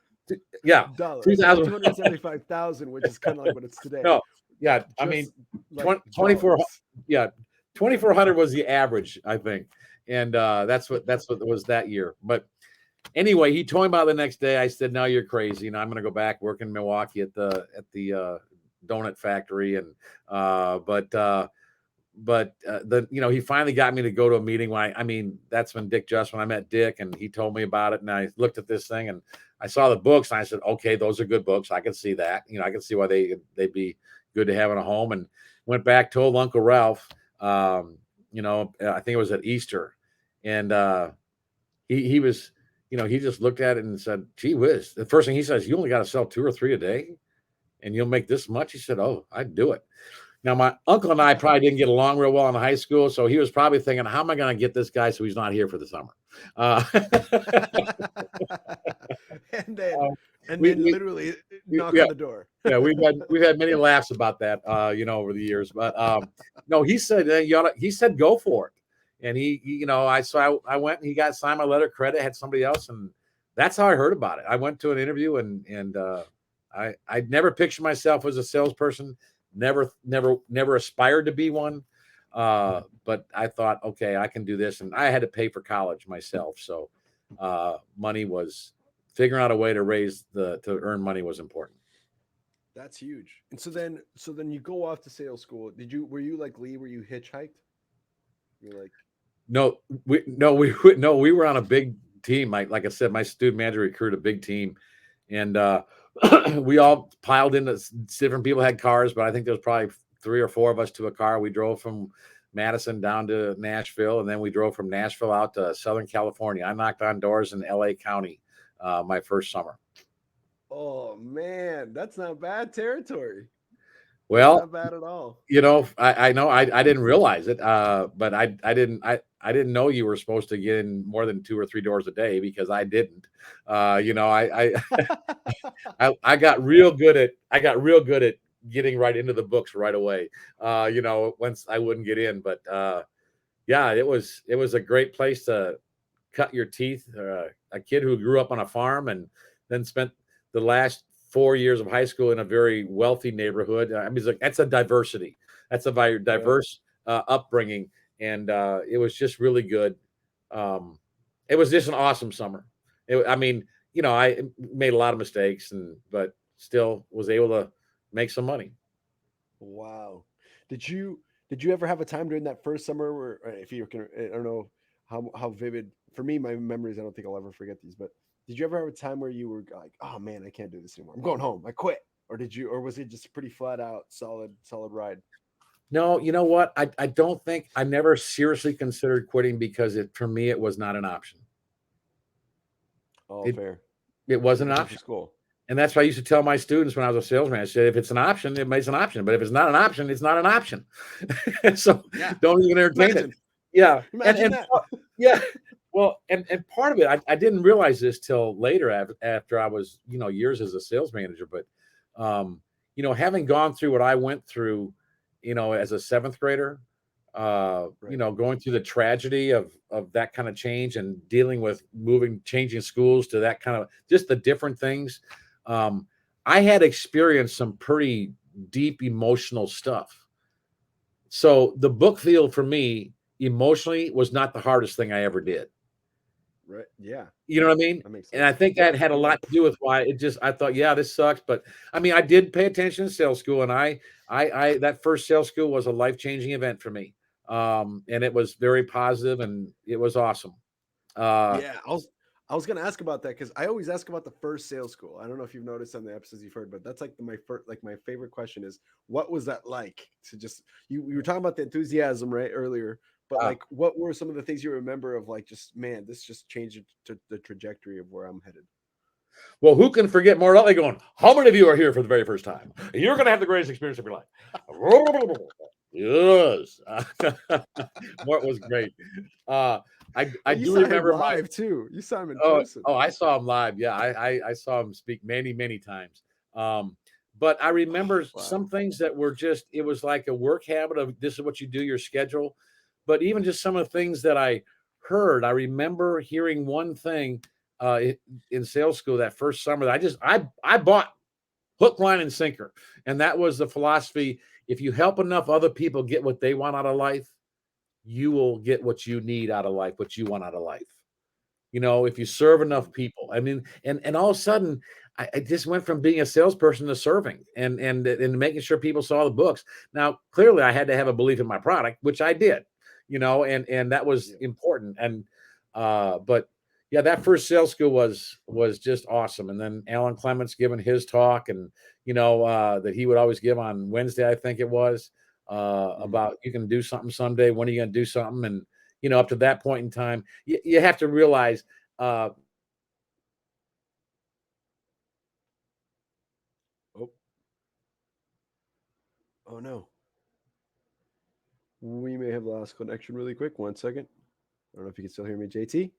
yeah, Dollars. Not 2000. 275,000, which is kind of like what it's today. No, yeah. Just I mean, like 24, dollars. yeah, 2,400 was the average, I think. And that's what it was that year. But anyway, he told me about it the next day. I said, "No, you're crazy. I'm going to go back work in Milwaukee at the donut factory." And he finally got me to go to a meeting. That's when when I met Dick, and he told me about it. And I looked at this thing, and I saw the books, and I said, "Okay, those are good books. I can see that. I can see why they'd be good to have in a home." And went back, told Uncle Ralph. I think it was at Easter, and he was. He just looked at it and said, "Gee whiz." The first thing he says, "You only got to sell 2 or 3 a day, and you'll make this much." He said, "Oh, I'd do it." Now, my uncle and I probably didn't get along real well in high school, so he was probably thinking, "How am I going to get this guy so he's not here for the summer?" Uh, and then uh, and we, then we, literally we, knock yeah, on the door. yeah, we've had many laughs about that, over the years. But no, he said, he said, "Go for it." And I went, and he got signed my letter of credit, had somebody else, and that's how I heard about it. I went to an interview, and I never pictured myself as a salesperson. Never aspired to be one. But I thought, okay, I can do this. And I had to pay for college myself. So money was figuring out a way to earn money was important. That's huge. And so then you go off to sales school. Were you like Lee, where you hitchhiked? You're like, No, we were on a big team. Like I said, my student manager recruited a big team, and we all piled into different people had cars, but I think there was probably 3 or 4 of us to a car. We drove from Madison down to Nashville, and then we drove from Nashville out to Southern California. I knocked on doors in LA County my first summer. oh man, that's not bad territory. That's Well, not bad at all. I know I didn't realize it, but I didn't know you were supposed to get in more than 2 or 3 doors a day, because I didn't. I got real good at getting right into the books right away. Once I wouldn't get in, but yeah, it was a great place to cut your teeth. A kid who grew up on a farm and then spent the last 4 years of high school in a very wealthy neighborhood. I mean, that's a diversity. That's a very diverse upbringing, and it was just really good. It was just an awesome summer. I made a lot of mistakes, but still was able to make some money. Wow. Did you ever have a time during that first summer where, if you can, I don't know how vivid for me, my memories, I don't think I'll ever forget these, but did you ever have a time where you were like, oh man, I can't do this anymore. I'm going home. I quit. Or was it just a pretty flat out solid ride? No, you know what? I don't think I never seriously considered quitting, because for me it was not an option. Oh, It fair. it You wasn't had an to pay for option. school. And that's why I used to tell my students when I was a salesman, I said, if it's an option, it makes an option. But if it's not an option, it's not an option. So Yeah. don't even entertain it. Imagine. Yeah. Imagine that. Yeah. Well, and part of it, I didn't realize this till later after I was, years as a sales manager. But, having gone through what I went through, as a 7th grader, Right. going through the tragedy of that kind of change, and dealing with changing schools to that kind of just the different things. I had experienced some pretty deep emotional stuff. So the book field for me emotionally was not the hardest thing I ever did. Right. Yeah. You know what I mean? That makes And I sense. think that had a Yeah. lot to do with why I thought, yeah, this sucks. But I mean, I did pay attention in sales school, and that first sales school was a life-changing event for me. And it was very positive and it was awesome. Yeah. I was gonna ask about that because I always ask about the first sales school. I don't know if you've noticed on the episodes you've heard, but that's like my favorite question is what was that like to just you were talking about the enthusiasm right earlier, but Yeah. like what were some of the things you remember of like just man, this just changed the trajectory of where I'm headed. Well, who can forget more Utley going, how many of you are here for the very first time? You're going to have the greatest experience of your life. Yes. Mort was great. I But you do saw him remember live too. You saw him in oh, person. I saw him live. Yeah, I saw him speak many, many times. But I remember Wow. some things that were just, it was like a work habit of this is what you do, your schedule. But even just some of the things that I heard, I remember hearing one thing in sales school that first summer that I bought hook, line, and sinker. And that was the philosophy. If you help enough other people get what they want out of life, you will get what you need out of life, what you want out of life. If you serve enough people, I mean, and all of a sudden, I just went from being a salesperson to serving and making sure people saw the books. Now, clearly, I had to have a belief in my product, which I did, and that was Yeah. important. And but yeah, that first sales school was just awesome. And then Alan Clements giving his talk, and that he would always give on Wednesday, I think it was, Mhm. about you can do something someday. When are you going to do something? And up to that point in time, you have to realize uh, Oh, oh no. We may have lost connection really quick. 1 second. I don't know if you can still hear me, JT.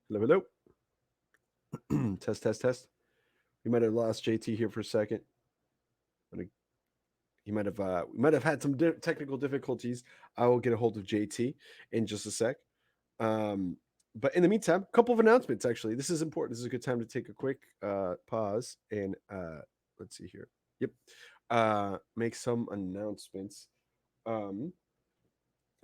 Hello, hello. Test, test, test. We might have lost JT here for a second. We might have had some technical difficulties. I will get a hold of JT in just a sec. Um, but in the meantime, a couple of announcements. Actually, this is important. This is a good time to take a quick pause and let's see here. Yep, make some announcements. Um,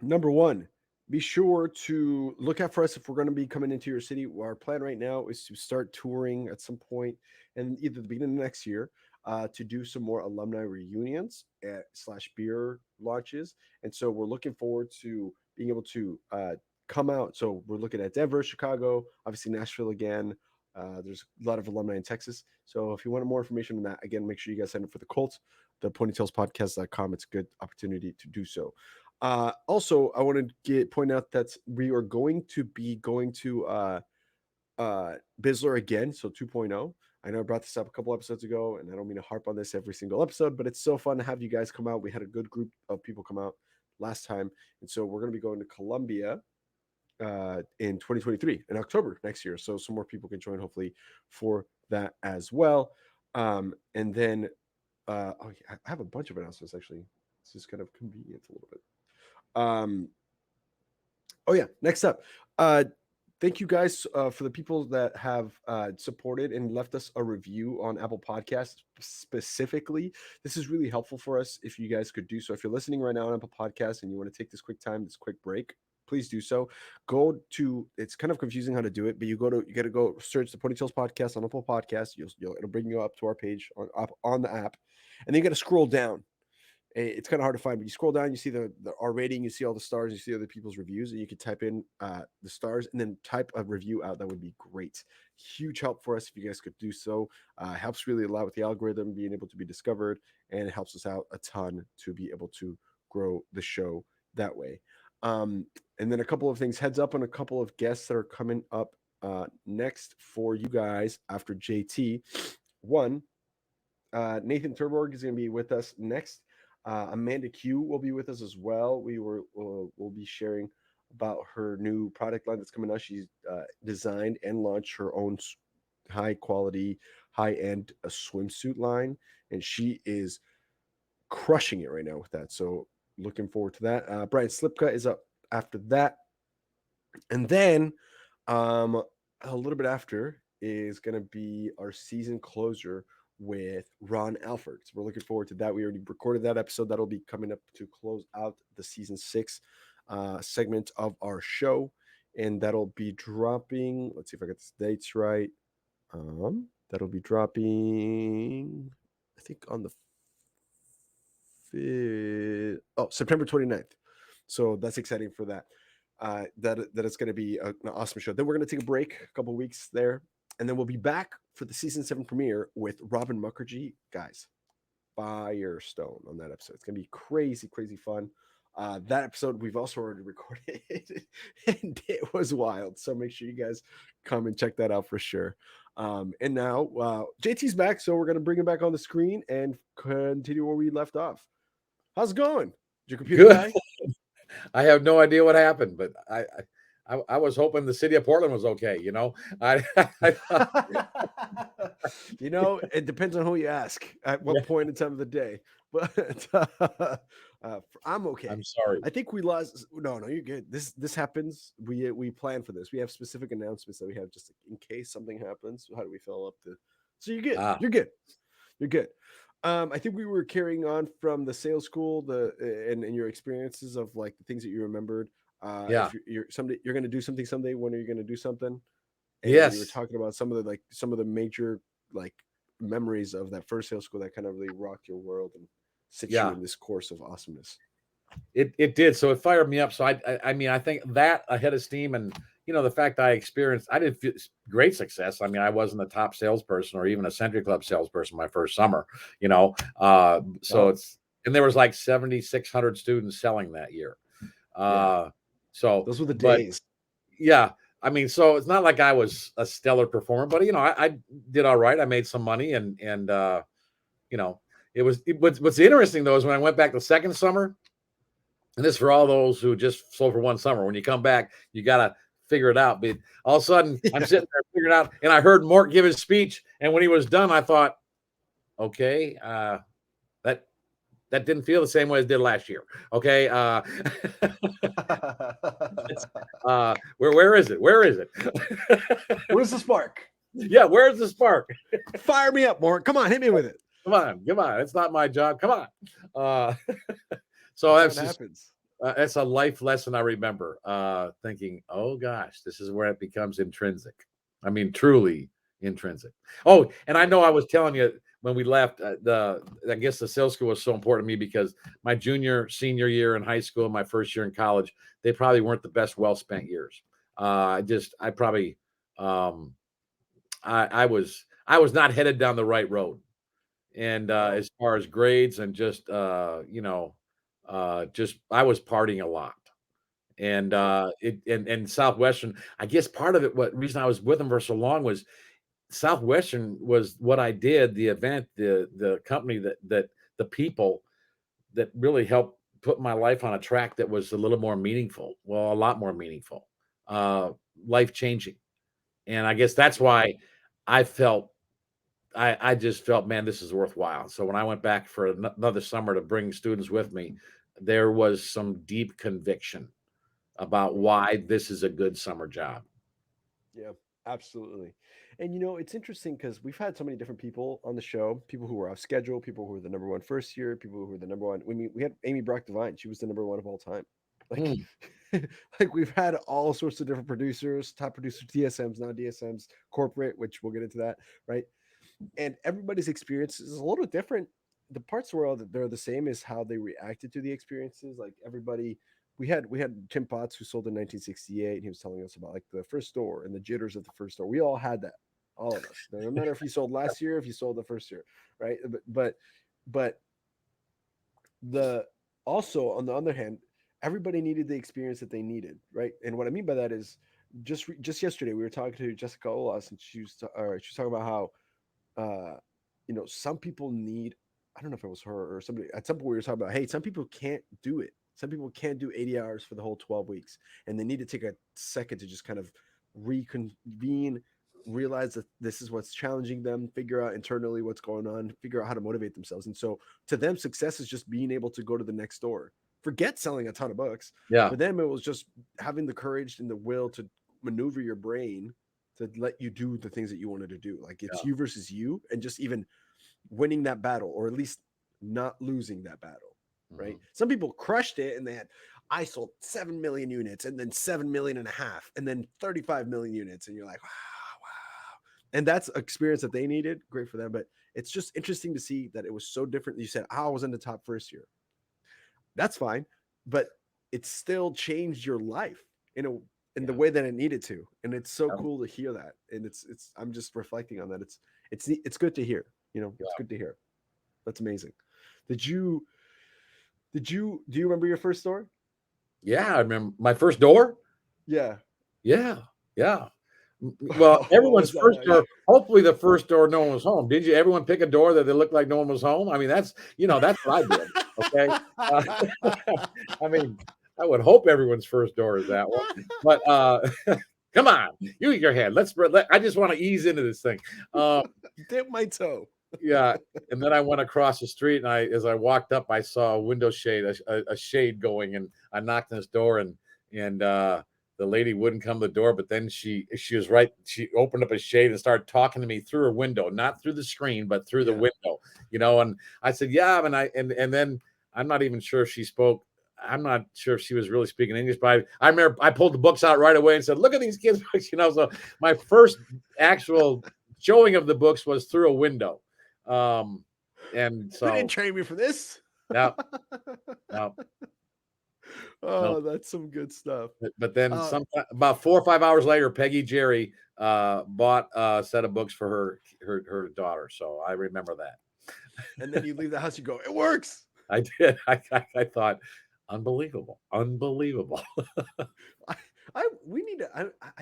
Number one, be sure to look out for us if we're going to be coming into your city. Our plan right now is to start touring at some point, and either the beginning of next year, to do some more alumni reunions slash beer launches. And so we're looking forward to being able to come out. So we're looking at Denver, Chicago, obviously Nashville again. There's a lot of alumni in Texas. So if you want more information on that, again, make sure you guys sign up for the cult, the ponytailspodcast.com. It's a good opportunity to do so. Also, I want to point out that we are going to be going to Bizzler again, so 2.0. I know I brought this up a couple episodes ago, and I don't mean to harp on this every single episode, but it's so fun to have you guys come out. We had a good group of people come out last time, and so we're going to be going to Columbia in 2023 in October next year. So some more people can join hopefully for that as well. And then oh, yeah, I have a bunch of announcements actually. This is kind of convenient a little bit. Um, oh yeah, next up. Thank you guys for the people that have supported and left us a review on Apple Podcasts specifically. This is really helpful for us if you guys could do so. If you're listening right now on Apple Podcasts and you want to take this quick time, this quick break, please do so. Go to, it's kind of confusing how to do it, but you got to go search the Ponytails Podcast on Apple Podcasts. It'll bring you up to our page on the app, and then you got to scroll down. It's kind of hard to find, but you scroll down, you see the our rating, you see all the stars, you see other people's reviews, and you can type in the stars and then type a review out. That would be great. Huge help for us if you guys could do so. Helps really a lot with the algorithm being able to be discovered, and it helps us out a ton to be able to grow the show that way. And then a couple of things, heads up on a couple of guests that are coming up next for you guys after JT. One, Nathan Turborg is going to be with us next. Amanda Q will be with us as well. We'll be sharing about her new product line that's coming out. She's designed and launched her own high quality, high end swimsuit line, and she is crushing it right now with that. So looking forward to that. Brian Slipka is up after that, and then a little bit after is going to be our season closer with Ron Alford. So we're looking forward to that. We already recorded that episode. That'll be coming up to close out the season 6 segment of our show. and that'll be dropping. Let's see if I get the dates right. That'll be dropping, I think, on the September 29th. So that's exciting for that. That it's going to be an awesome show. Then we're going to take a break, a couple weeks there, and then we'll be back for the season 7 premiere with Robin Mukherjee. Guys, Firestone on that episode. It's going to be crazy, crazy fun. That episode we've also already recorded, and it was wild. So make sure you guys come and check that out for sure. And now JT's back, so we're going to bring him back on the screen and continue where we left off. How's it going? Did your computer die? I have no idea what happened, but I was hoping the city of Portland was okay. You know, you know, it depends on who you ask at what point in time of the day. But I'm okay. I'm sorry. I think we lost. No, you're good. This happens. We plan for this. We have specific announcements that we have just in case something happens. How do we fill up the? So you're good. You're good. You're good. I think we were carrying on from the sales school, and your experiences of like the things that you remembered. If you're someday you're going to do something someday. When are you going to do something? And yes, we were talking about some of the major like memories of that first sales school that kind of really rocked your world and set you in this course of awesomeness. It did. So it fired me up. So I mean, I think that ahead of steam, and you know, the fact I didn't feel great success. I mean, I wasn't a top salesperson or even a Century Club salesperson my first summer, you know. And there was like 7,600 students selling that year. So those were the days. Yeah. I mean, so it's not like I was a stellar performer, but you know, I did all right. I made some money, and you know, what's interesting though is when I went back the second summer, and this is for all those who just sold for one summer. When you come back, you got to figure it out. But all of a sudden, I'm sitting there figuring it out, and I heard Mort give his speech. And when he was done, I thought, okay, that didn't feel the same way as it did last year. Okay, where is it? Where is it? Where's the spark? Yeah, where's the spark? Fire me up, Mort. Come on, hit me with it. Come on. It's not my job. Come on. So that's what happens. That's a life lesson I remember, thinking, oh gosh, this is where it becomes intrinsic. I mean, truly intrinsic. Oh, and I know I was telling you when we left, I guess the sales school was so important to me because my junior, senior year in high school, and my first year in college, they probably weren't the best well-spent years. I was not headed down the right road. And as far as grades and just I was partying a lot. And and Southwestern, I guess part of it, what reason I was with them for so long was Southwestern was what I did, the event, the company that the people that really helped put my life on a track that was a little more meaningful. Well, a lot more meaningful, life changing. And I guess that's why I just felt, man, this is worthwhile. So when I went back for another summer to bring students with me, there was some deep conviction about why this is a good summer job. Yeah, absolutely. And you know, it's interesting because we've had so many different people on the show, people who were off schedule, people who were the number one first year, people who were the number one. We had Amy Brock Devine. She was the number one of all time. Like, like we've had all sorts of different producers, top producers, DSMs, non-DSMs, corporate, which we'll get into that, right? And everybody's experience is a little different. The parts where they're the same is how they reacted to the experiences. Like everybody, we had Tim Potts who sold in 1968, and he was telling us about like the first store and the jitters of the first store. We all had that, all of us. No matter if you sold last year, if you sold the first year, right? But the also on the other hand, everybody needed the experience that they needed, right? And what I mean by that is just yesterday we were talking to Jessica Olas, and she was talking about how some people need, I don't know if it was her or somebody, at some point we were talking about, hey, some people can't do it. Some people can't do 80 hours for the whole 12 weeks. And they need to take a second to just kind of reconvene, realize that this is what's challenging them, figure out internally what's going on, figure out how to motivate themselves. And so to them, success is just being able to go to the next door. Forget selling a ton of books. Yeah. For them, it was just having the courage and the will to maneuver your brain to let you do the things that you wanted to do. Like it's you versus you, and just even winning that battle, or at least not losing that battle. Right. Some people crushed it and they had I sold 7 million units and then 7.5 million and then 35 million units. And you're like, wow. And that's an experience that they needed. Great for them. But it's just interesting to see that it was so different. You said, I was in the top first year. That's fine. But it still changed your life in the way that it needed to. And it's so cool to hear that. And I'm just reflecting on that. It's good to hear, it's good to hear. That's amazing. Do you remember your first store? Yeah, I remember my first door. Yeah. Yeah. Well, everyone's first door. Hopefully, the first door no one was home. Did you? Everyone pick a door that they looked like no one was home. I mean, that's what I did. Okay. I mean, I would hope everyone's first door is that one. But come on, use your head. I just want to ease into this thing. Dip my toe. Yeah, and then I went across the street, and as I walked up, I saw a window shade, a shade going, and I knocked on this door, and the lady wouldn't come to the door, but then she was right. She opened up a shade and started talking to me through her window, not through the screen, but through the window. And I said, yeah, and then I'm not even sure if she spoke. I'm not sure if she was really speaking English, but I remember I pulled the books out right away and said, look at these kids' books. So my first actual showing of the books was through a window. And so they didn't train me for this. Yeah. Oh, that's some good stuff. But then about 4 or 5 hours later, Peggy Jerry bought a set of books for her daughter. So I remember that. And then you leave the house, you go, it works. I did. I thought, unbelievable. I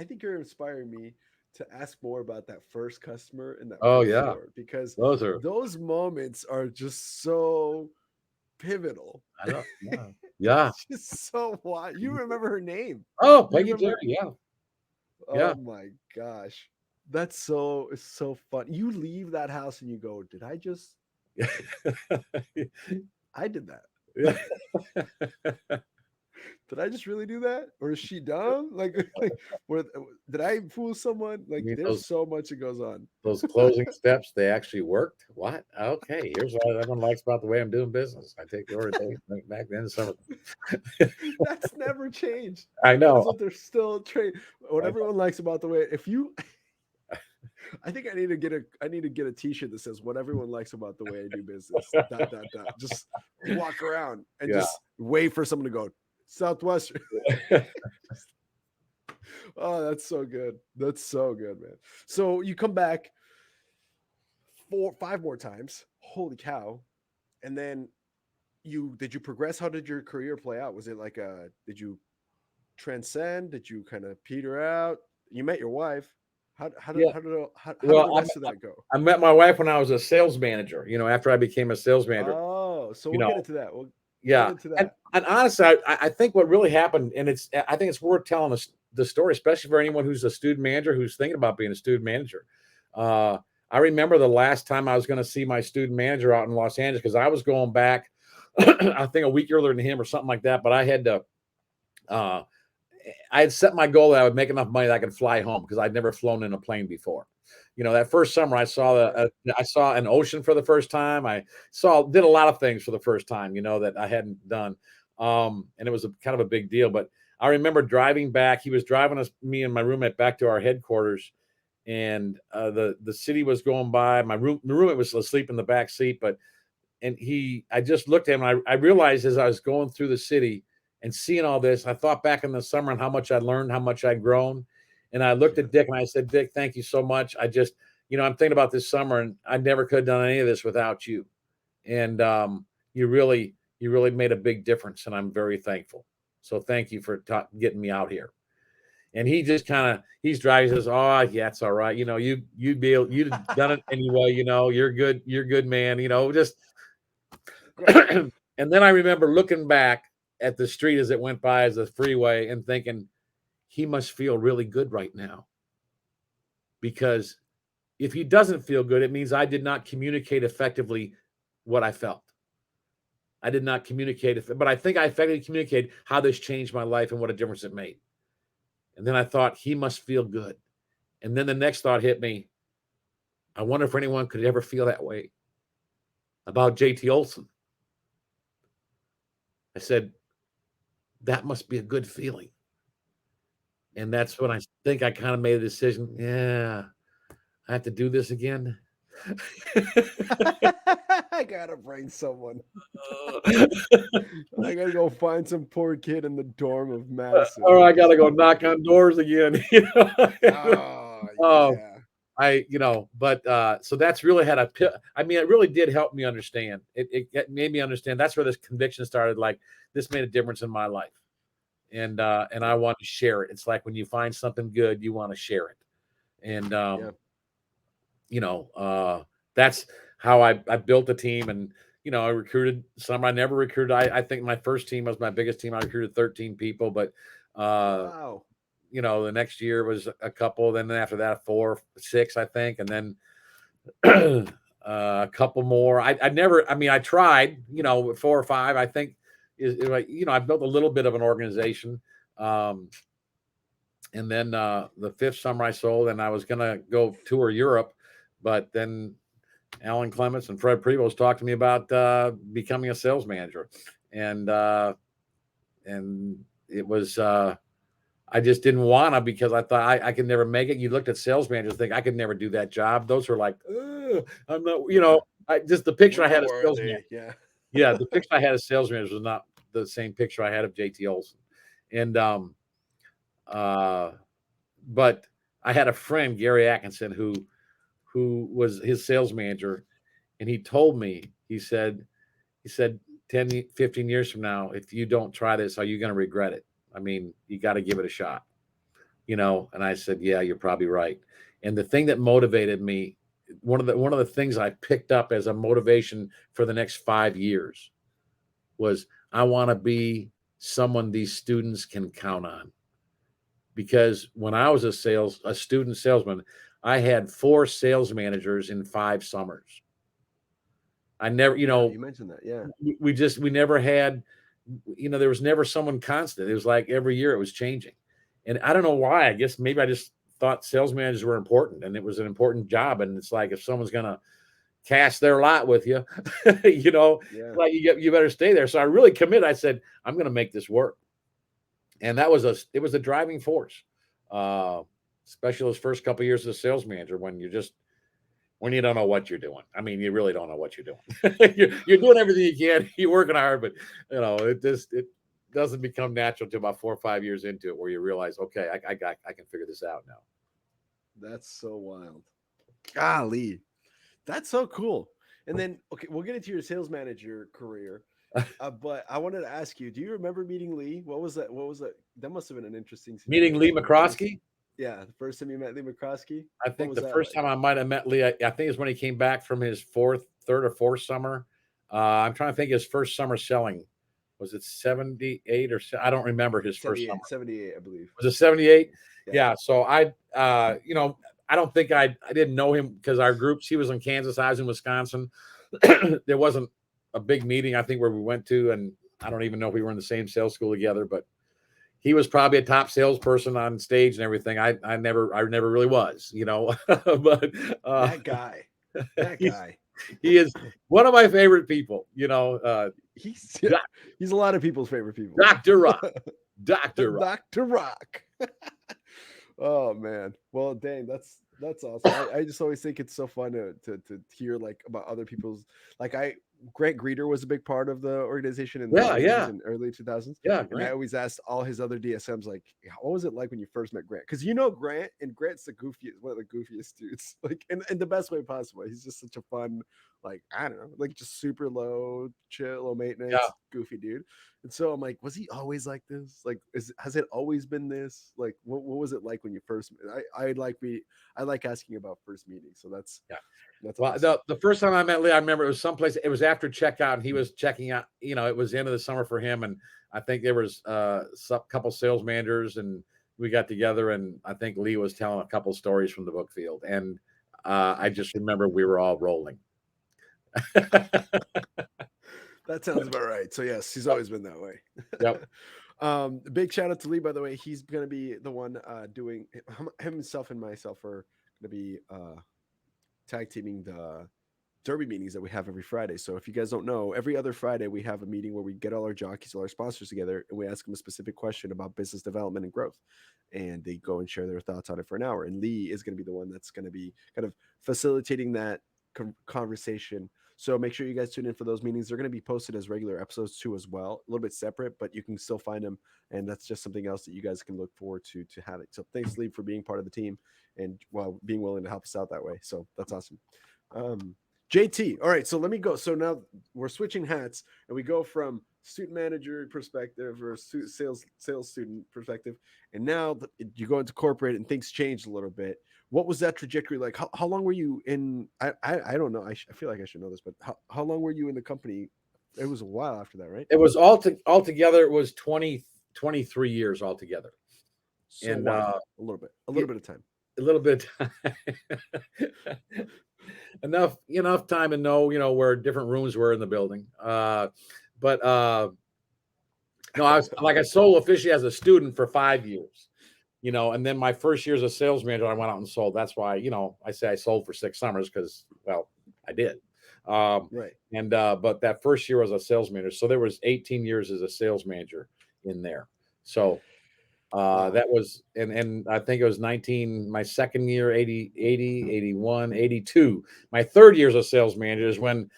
think you're inspiring me to ask more about that first customer in that store, because those moments are just so pivotal. I know. Yeah. It's just so wild. You remember her name? Oh, Peggy Jerry. Yeah. Oh my gosh. It's so fun. You leave that house and you go, did I just I did that. Yeah. Did I just really do that? Or is she dumb? Did I fool someone? There's so much that goes on. Those closing steps, they actually worked. What? Okay, here's what everyone likes about the way I'm doing business. I take the order back then. That's never changed. I know. That's what they're still trained. What everyone likes about the way. I think I need to get a T-shirt that says "What everyone likes about the way I do business." ... Just walk around and just wait for someone to go. Southwestern. Oh, that's so good. That's so good, man. So you come back 5 more times. Holy cow. And then did you progress? How did your career play out? Was it did you transcend? Did you kind of peter out? You met your wife. How did the rest of that go? I met my wife when I was a sales manager, after I became a sales manager. Oh, so we'll get into that. And honestly, I think what really happened, and I think it's worth telling the story, especially for anyone who's a student manager who's thinking about being a student manager. I remember the last time I was going to see my student manager out in Los Angeles, because I was going back, I think a week earlier than him or something like that. But I had set my goal that I would make enough money that I could fly home, because I'd never flown in a plane before. That first summer I saw an ocean for the first time. I did a lot of things for the first time, that I hadn't done. And it was kind of a big deal. But I remember driving back. He was driving me and my roommate back to our headquarters, and the city was going by. My roommate was asleep in the back seat, I just looked at him, and I realized as I was going through the city and seeing all this, I thought back in the summer and how much I'd learned, how much I'd grown. And I looked at Dick and I said, Dick, thank you so much. I just, I'm thinking about this summer, and I never could have done any of this without you. And you really made a big difference, and I'm very thankful. So thank you for getting me out here. And he just he's driving, says, oh yeah, it's all right. You'd have done it anyway. You're good, man. Just, and then I remember looking back at the street as it went by, as the freeway, and thinking, he must feel really good right now, because if he doesn't feel good, it means I did not communicate effectively what I felt. I did not communicate it, but I think I effectively communicated how this changed my life and what a difference it made. And then I thought, he must feel good. And then the next thought hit me. I wonder if anyone could ever feel that way about JT Olson. I said, that must be a good feeling. And that's when I think I kind of made a decision. Yeah, I have to do this again. I gotta bring someone. I gotta go find some poor kid in the dorm of Madison. Or I got to go knock on doors again. Oh Um, yeah. but so that's really had I mean, it really did help me understand. It made me understand. That's where this conviction started. Like, this made a difference in my life, and I want to share it. It's like when you find something good, you want to share it, and Yeah. that's how I built a team. And I recruited some I never recruited. I think my first team was my biggest team. I recruited 13 people, but Wow. the next year was a couple. Then after that, 4, 6, I think, and then a couple more. I never. I mean, I tried. 4 or 5. I think is like I built a little bit of an organization. And then the 5th summer I sold, and I was gonna go tour Europe, but then Alan Clements and Fred Prevost talked to me about becoming a sales manager, and it was. I just didn't want to, because I thought I could never make it. You looked at sales managers, think I could never do that job. Those are like, I'm not, I just the picture I We're had not of sales worthy. manager. Yeah. Yeah, the picture I had of sales manager was not the same picture I had of JT Olson. And but I had a friend, Gary Atkinson, who was his sales manager, and he told me, he said 10, 15 years from now, if you don't try this, are you going to regret it? I mean, you got to give it a shot. And I said, yeah, you're probably right. And the thing that motivated me, one of the things I picked up as a motivation for the next 5 years was, I want to be someone these students can count on. Because when I was a student salesman, I had 4 sales managers in 5 summers. I never, Yeah, you mentioned that. Yeah. we never had, there was never someone constant. It was like every year it was changing. And I don't know why. I guess maybe I just thought sales managers were important, and it was an important job. And it's like, if someone's going to cast their lot with you, Yeah. like you better stay there. So I really committed. I said, I'm going to make this work. And it was a driving force, especially those first couple of years as a sales manager, when you don't know what you're doing. I mean, you really don't know what you're doing. You're doing everything you can. You're working hard, but it doesn't become natural until about 4 or 5 years into it, where you realize, okay, I can figure this out now. That's so wild. Golly. That's so cool. And then, okay, we'll get into your sales manager career. But I wanted to ask you, do you remember meeting Lee? What was that? What was that? That must have been an interesting Meeting Lee situation. McCroskey. Yeah, the first time you met Lee McCroskey. I What think was the that first like? time I might have met Lee, I think is when he came back from his 3rd or 4th summer. I'm trying to think his first summer selling. Was it 78 or I don't remember his first summer. 78, I believe. Was it 78? Yeah. Yeah. So I don't think I didn't know him, because our groups, he was in Kansas, I was in Wisconsin. There wasn't a big meeting, I think, where we went to, and I don't even know if we were in the same sales school together, but he was probably a top salesperson on stage and everything. I never really was, but That guy. he is one of my favorite people, He's Doc- he's a lot of people's favorite people. Dr. Rock. Dr. Rock. Dr. Rock. Oh man. Well, dang, that's awesome. I just always think it's so fun to hear like about other people's, like Grant Greeter was a big part of the organization in the 90s and early 2000s. Yeah, and I always asked all his other DSMs, like, what was it like when you first met Grant? Because Grant, and Grant's one of the goofiest dudes, like in the best way possible. He's just such a fun, like, I don't know, like just super low, chill, low maintenance, goofy dude. And so I'm like, was he always like this? Like, has it always been this? Like, what was it like when you first met? I like asking about first meetings. So that's well, awesome. the first time I met Lee, I remember it was someplace. It was after checkout, and he was checking out. It was the end of the summer for him, and I think there was a couple sales managers, and we got together, and I think Lee was telling a couple stories from the book field, and I just remember we were all rolling. That sounds about right. So yes, he's always been that way. Yep. Big shout out to Lee, by the way. He's going to be the one doing himself and myself are going to be tag teaming the derby meetings that we have every Friday. So if you guys don't know, every other Friday we have a meeting where we get all our jockeys, all our sponsors together, and we ask them a specific question about business development and growth. And they go and share their thoughts on it for an hour. And Lee is going to be the one that's going to be kind of facilitating that conversation. So make sure you guys tune in for those meetings. They're going to be posted as regular episodes too, as well, a little bit separate, but you can still find them. And that's just something else that you guys can look forward to having. So thanks, Lee, for being part of the team and being willing to help us out that way. So that's awesome. JT. All right. So let me go. So now we're switching hats and we go from student manager perspective or sales student perspective. And now you go into corporate and things changed a little bit. What was that trajectory like? How long were you in? I don't know. I feel like I should know this, but how long were you in the company? It was a while after that, right? It was altogether, it was 23 years altogether. So and a little bit of time. A little bit of time. enough time to know, where different rooms were in the building. But no, I sold officially as a student for 5 years, and then my first year as a sales manager, I went out and sold. That's why, I say I sold for 6 summers because, well, I did. Right. And but that first year was a sales manager. So there was 18 years as a sales manager in there. So that was, and I think it was my second year, 80, 81, 82. My third year as a sales manager is when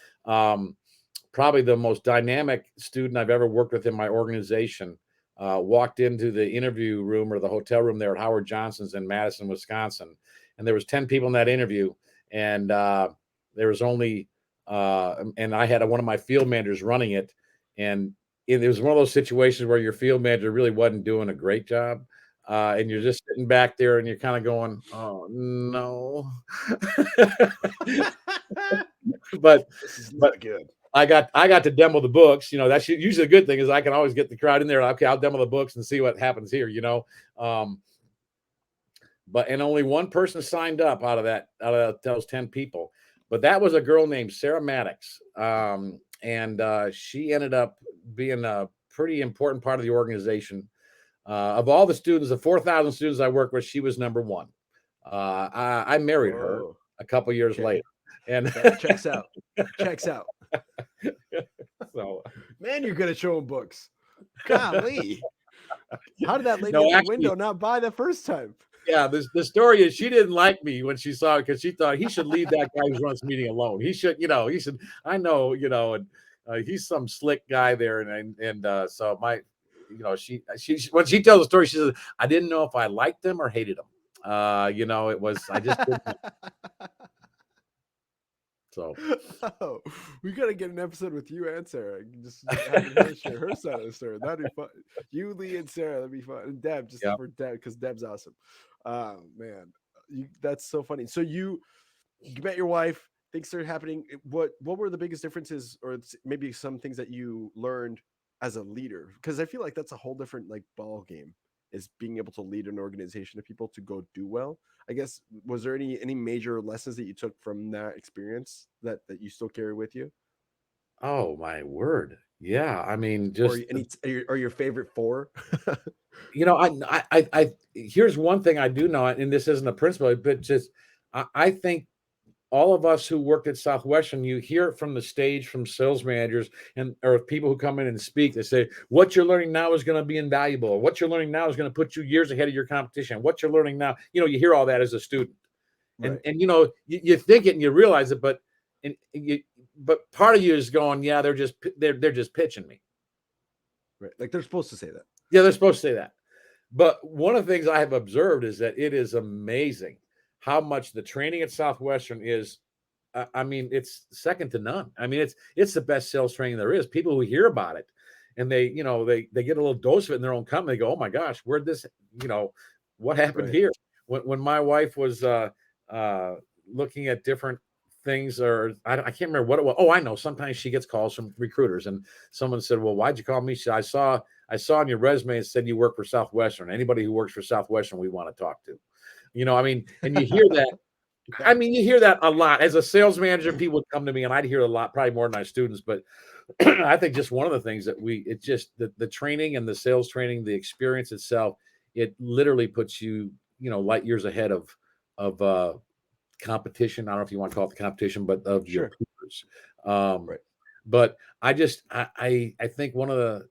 probably the most dynamic student I've ever worked with in my organization walked into the interview room or the hotel room there at Howard Johnson's in Madison, Wisconsin. And there was 10 people in that interview. And there was only, and I had one of my field managers running it. And it was one of those situations where your field manager really wasn't doing a great job. And you're just sitting back there and you're kind of going, oh, no. but this is not good. I got to demo the books. That's usually a good thing is I can always get the crowd in there. Okay, I'll demo the books and see what happens here, But only one person signed up out of those 10 people. But that was a girl named Sarah Maddox. And she ended up being a pretty important part of the organization. Of all the students, the 4,000 students I worked with, she was number one. I married her a couple years later. And that checks out. So, man, you're good at showing books. Golly. How did that lady at the window not buy the first time? Yeah, the story is she didn't like me when she saw it because she thought he should leave that guy who's running this meeting alone. He should, I know, and he's some slick guy there. And so she when she tells the story, she says, I didn't know if I liked him or hated him. It was, I just didn't. So we got to get an episode with you and Sarah. Just have her share her side of the story. That'd be fun. You, Lee, and Sarah. That'd be fun. And Deb, for Deb, because Deb's awesome. Man, that's so funny. So you met your wife. Things started happening. What were the biggest differences, or maybe some things that you learned as a leader? Because I feel like that's a whole different ball game. Is being able to lead an organization of people to go do well. I guess, was there any major lessons that you took from that experience that you still carry with you? Oh my word. Yeah. I mean, just or your favorite 4? I here's one thing I do know, and this isn't a principle, but just, I think all of us who worked at Southwestern, you hear it from the stage from sales managers or people who come in and speak. They say, what you're learning now is going to be invaluable. What you're learning now is going to put you years ahead of your competition. What you're learning now, you hear all that as a student. Right. And you think it and you realize it, but part of you is going, yeah, they're just pitching me. Right. Like they're supposed to say that. Yeah, they're supposed to say that. But one of the things I have observed is that it is amazing how much the training at Southwestern is. I mean, it's second to none. I mean, it's the best sales training there is. People who hear about it and they get a little dose of it in their own company. They go, oh my gosh, where'd this, what happened here? When my wife was looking at different things, or I can't remember what it was. Oh, I know. Sometimes she gets calls from recruiters and someone said, well, why'd you call me? She said, I saw on your resume it said you work for Southwestern. Anybody who works for Southwestern, we want to talk to. I mean, and you hear that. I mean, you hear that a lot. As a sales manager, people would come to me and I'd hear a lot, probably more than our students. But I think just one of the things that it's just the training and the sales training, the experience itself, it literally puts you, light years ahead of competition. I don't know if you want to call it the competition, but of your peers. years. Right. But I think one of the,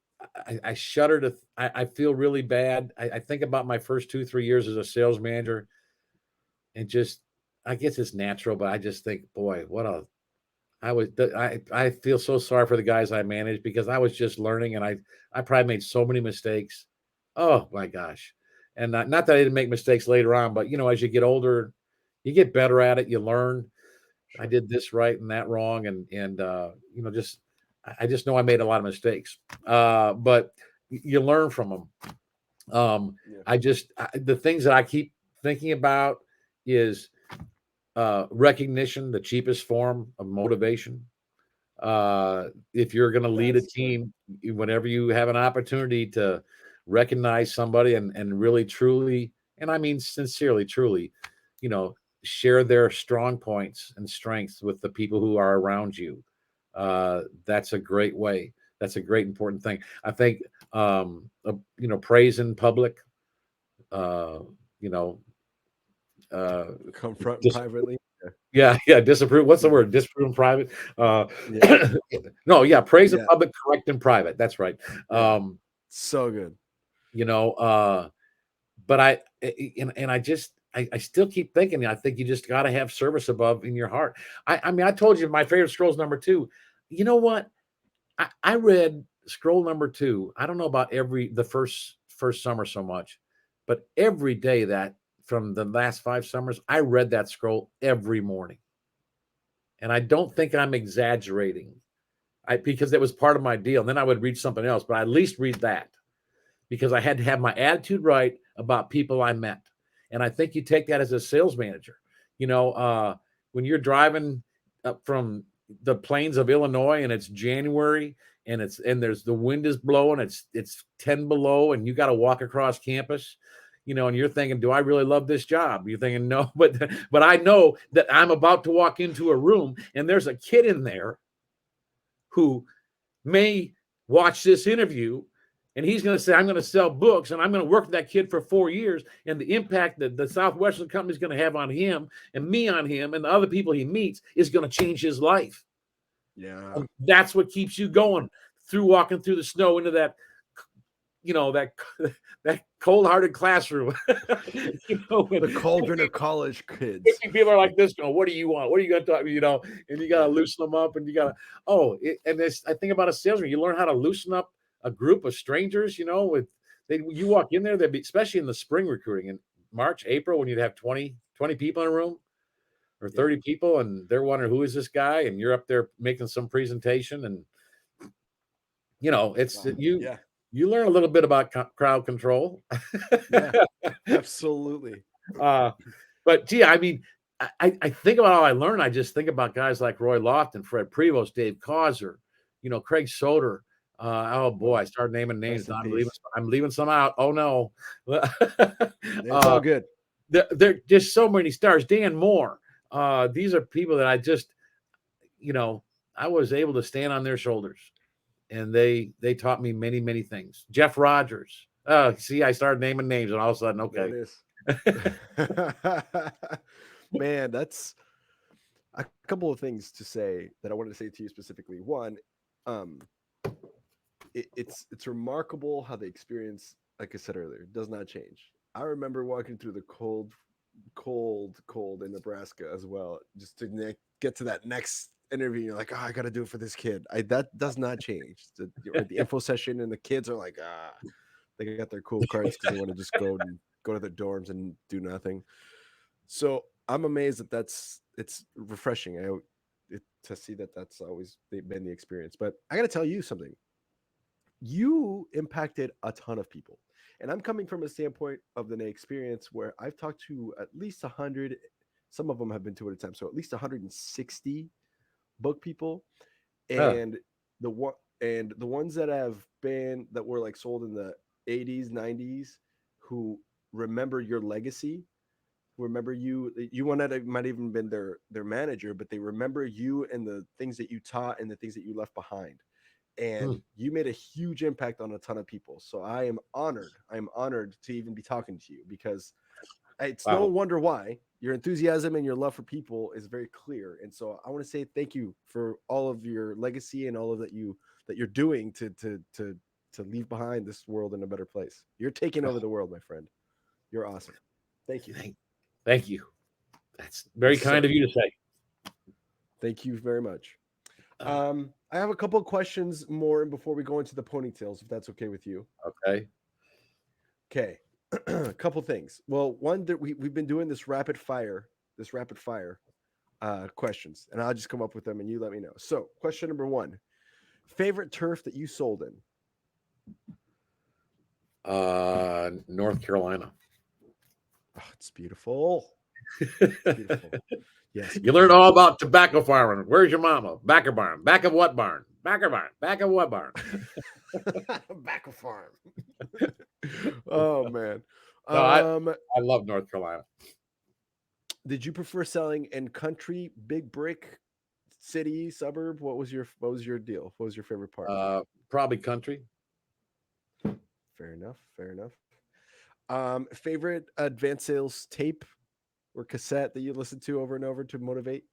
I shudder to, I feel really bad. I think about my first 2-3 years as a sales manager, and just, I guess it's natural, but I just think, boy, I feel so sorry for the guys I managed, because I was just learning, and I probably made so many mistakes. Oh my gosh. And not that I didn't make mistakes later on, but as you get older, you get better at it, you learn. I did this right and that wrong, and just, I just know I made a lot of mistakes. But you learn from them. Yeah. The things that I keep thinking about is recognition, the cheapest form of motivation. If you're going to lead a That's good. team, whenever you have an opportunity to recognize somebody, and really truly, and I mean sincerely, truly, you know, share their strong points and strengths with the people who are around you. That's a great way. That's a great important thing. I think, praise in public, uh, you know, uh, Confront dis- privately. yeah, disapprove. What's the Yeah. word? Disapprove in private. Yeah. No, yeah, praise in Yeah. public, correct in private. That's right. Yeah. Um, So good. you know, but and I still keep thinking, I think you just got to have service above in your heart. I mean, I told you my favorite scroll's number 2. You know what? I read scroll number 2. I don't know about the first summer so much, but every day that from the last 5 summers, I read that scroll every morning. And I don't think I'm exaggerating. Because it was part of my deal. And then I would read something else, but I at least read that, because I had to have my attitude right about people I met. And I think you take that as a sales manager. When you're driving up from the plains of Illinois, and it's January, and there's the wind is blowing, it's 10 below, and you got to walk across campus, and you're thinking, do I really love this job? You're thinking, no, but I know that I'm about to walk into a room, and there's a kid in there who may watch this interview, and he's going to say, I'm going to sell books, and I'm going to work with that kid for 4 years. And the impact that the Southwestern company is going to have on him and me on him and the other people he meets is going to change his life. Yeah. And that's what keeps you going through walking through the snow into that, that cold-hearted classroom. The cauldron of college kids. 50 people are like this, what do you want? What are you going to talk? And you got to loosen them up, and you got to, I think about a salesman, you learn how to loosen up a group of strangers, you walk in there, especially in the spring recruiting in March, April, when you'd have 20 people in a room, or 30 people, and they're wondering, who is this guy? And you're up there making some presentation, and it's you learn a little bit about crowd control. Yeah, absolutely. But gee, I mean, I think about all I learned. I just think about guys like Roy Lofton, Fred Prevost, Dave Causer, Craig Soder. Oh boy, I started naming names. I'm leaving some out. Oh no. It's all good. There just so many stars. Dan Moore. These are people that I just, I was able to stand on their shoulders, and they taught me many, many things. Jeff Rogers. See, I started naming names, and all of a sudden, okay. Man, that's a couple of things to say that I wanted to say to you specifically. One, it's remarkable how the experience, like I said earlier, does not change. I remember walking through the cold in Nebraska as well, just to get to that next interview. You're like, oh, I got to do it for this kid. That does not change. The info session, and the kids are like, they got their cool cards because they want to just go to their dorms and do nothing. So I'm amazed that it's refreshing. To see that's always been the experience. But I got to tell you something. You impacted a ton of people, and I'm coming from a standpoint of the experience where I've talked to at least 100. Some of them have been two at a time, so at least 160 book people, and the one and the ones that were like sold in the 80s, 90s, who remember your legacy, remember you might even been their manager, but they remember you and the things that you taught and the things that you left behind, and you made a huge impact on a ton of people. So I am honored to even be talking to you, because It's no Wow. wonder why. Your enthusiasm and your love for people is very clear. And so I want to say thank you for all of your legacy and all of that you're doing to leave behind this world in a better place. You're taking over the world, my friend. You're awesome. Thank you. Thank you. That's very Yes, kind sir. of you to say. Thank you very much. I have a couple of questions more before we go into the ponytails, if that's okay with you. Okay. Okay. A couple things. Well, one that we've been doing this rapid fire questions, and I'll just come up with them and you let me know. So, question number one: favorite turf that you sold in? North Carolina. Oh, it's beautiful. Beautiful. Yes. You learn all about tobacco farming. Where's your mama? Backer barn. Back of what barn? Backer barn. Back of what barn? Back of farm. Oh man. No, I love North Carolina. Did you prefer selling in country, big brick, city, suburb? What was your deal? What was your favorite part? Probably country. Fair enough. Fair enough. Favorite advanced sales tape or cassette that you listen to over and over to motivate?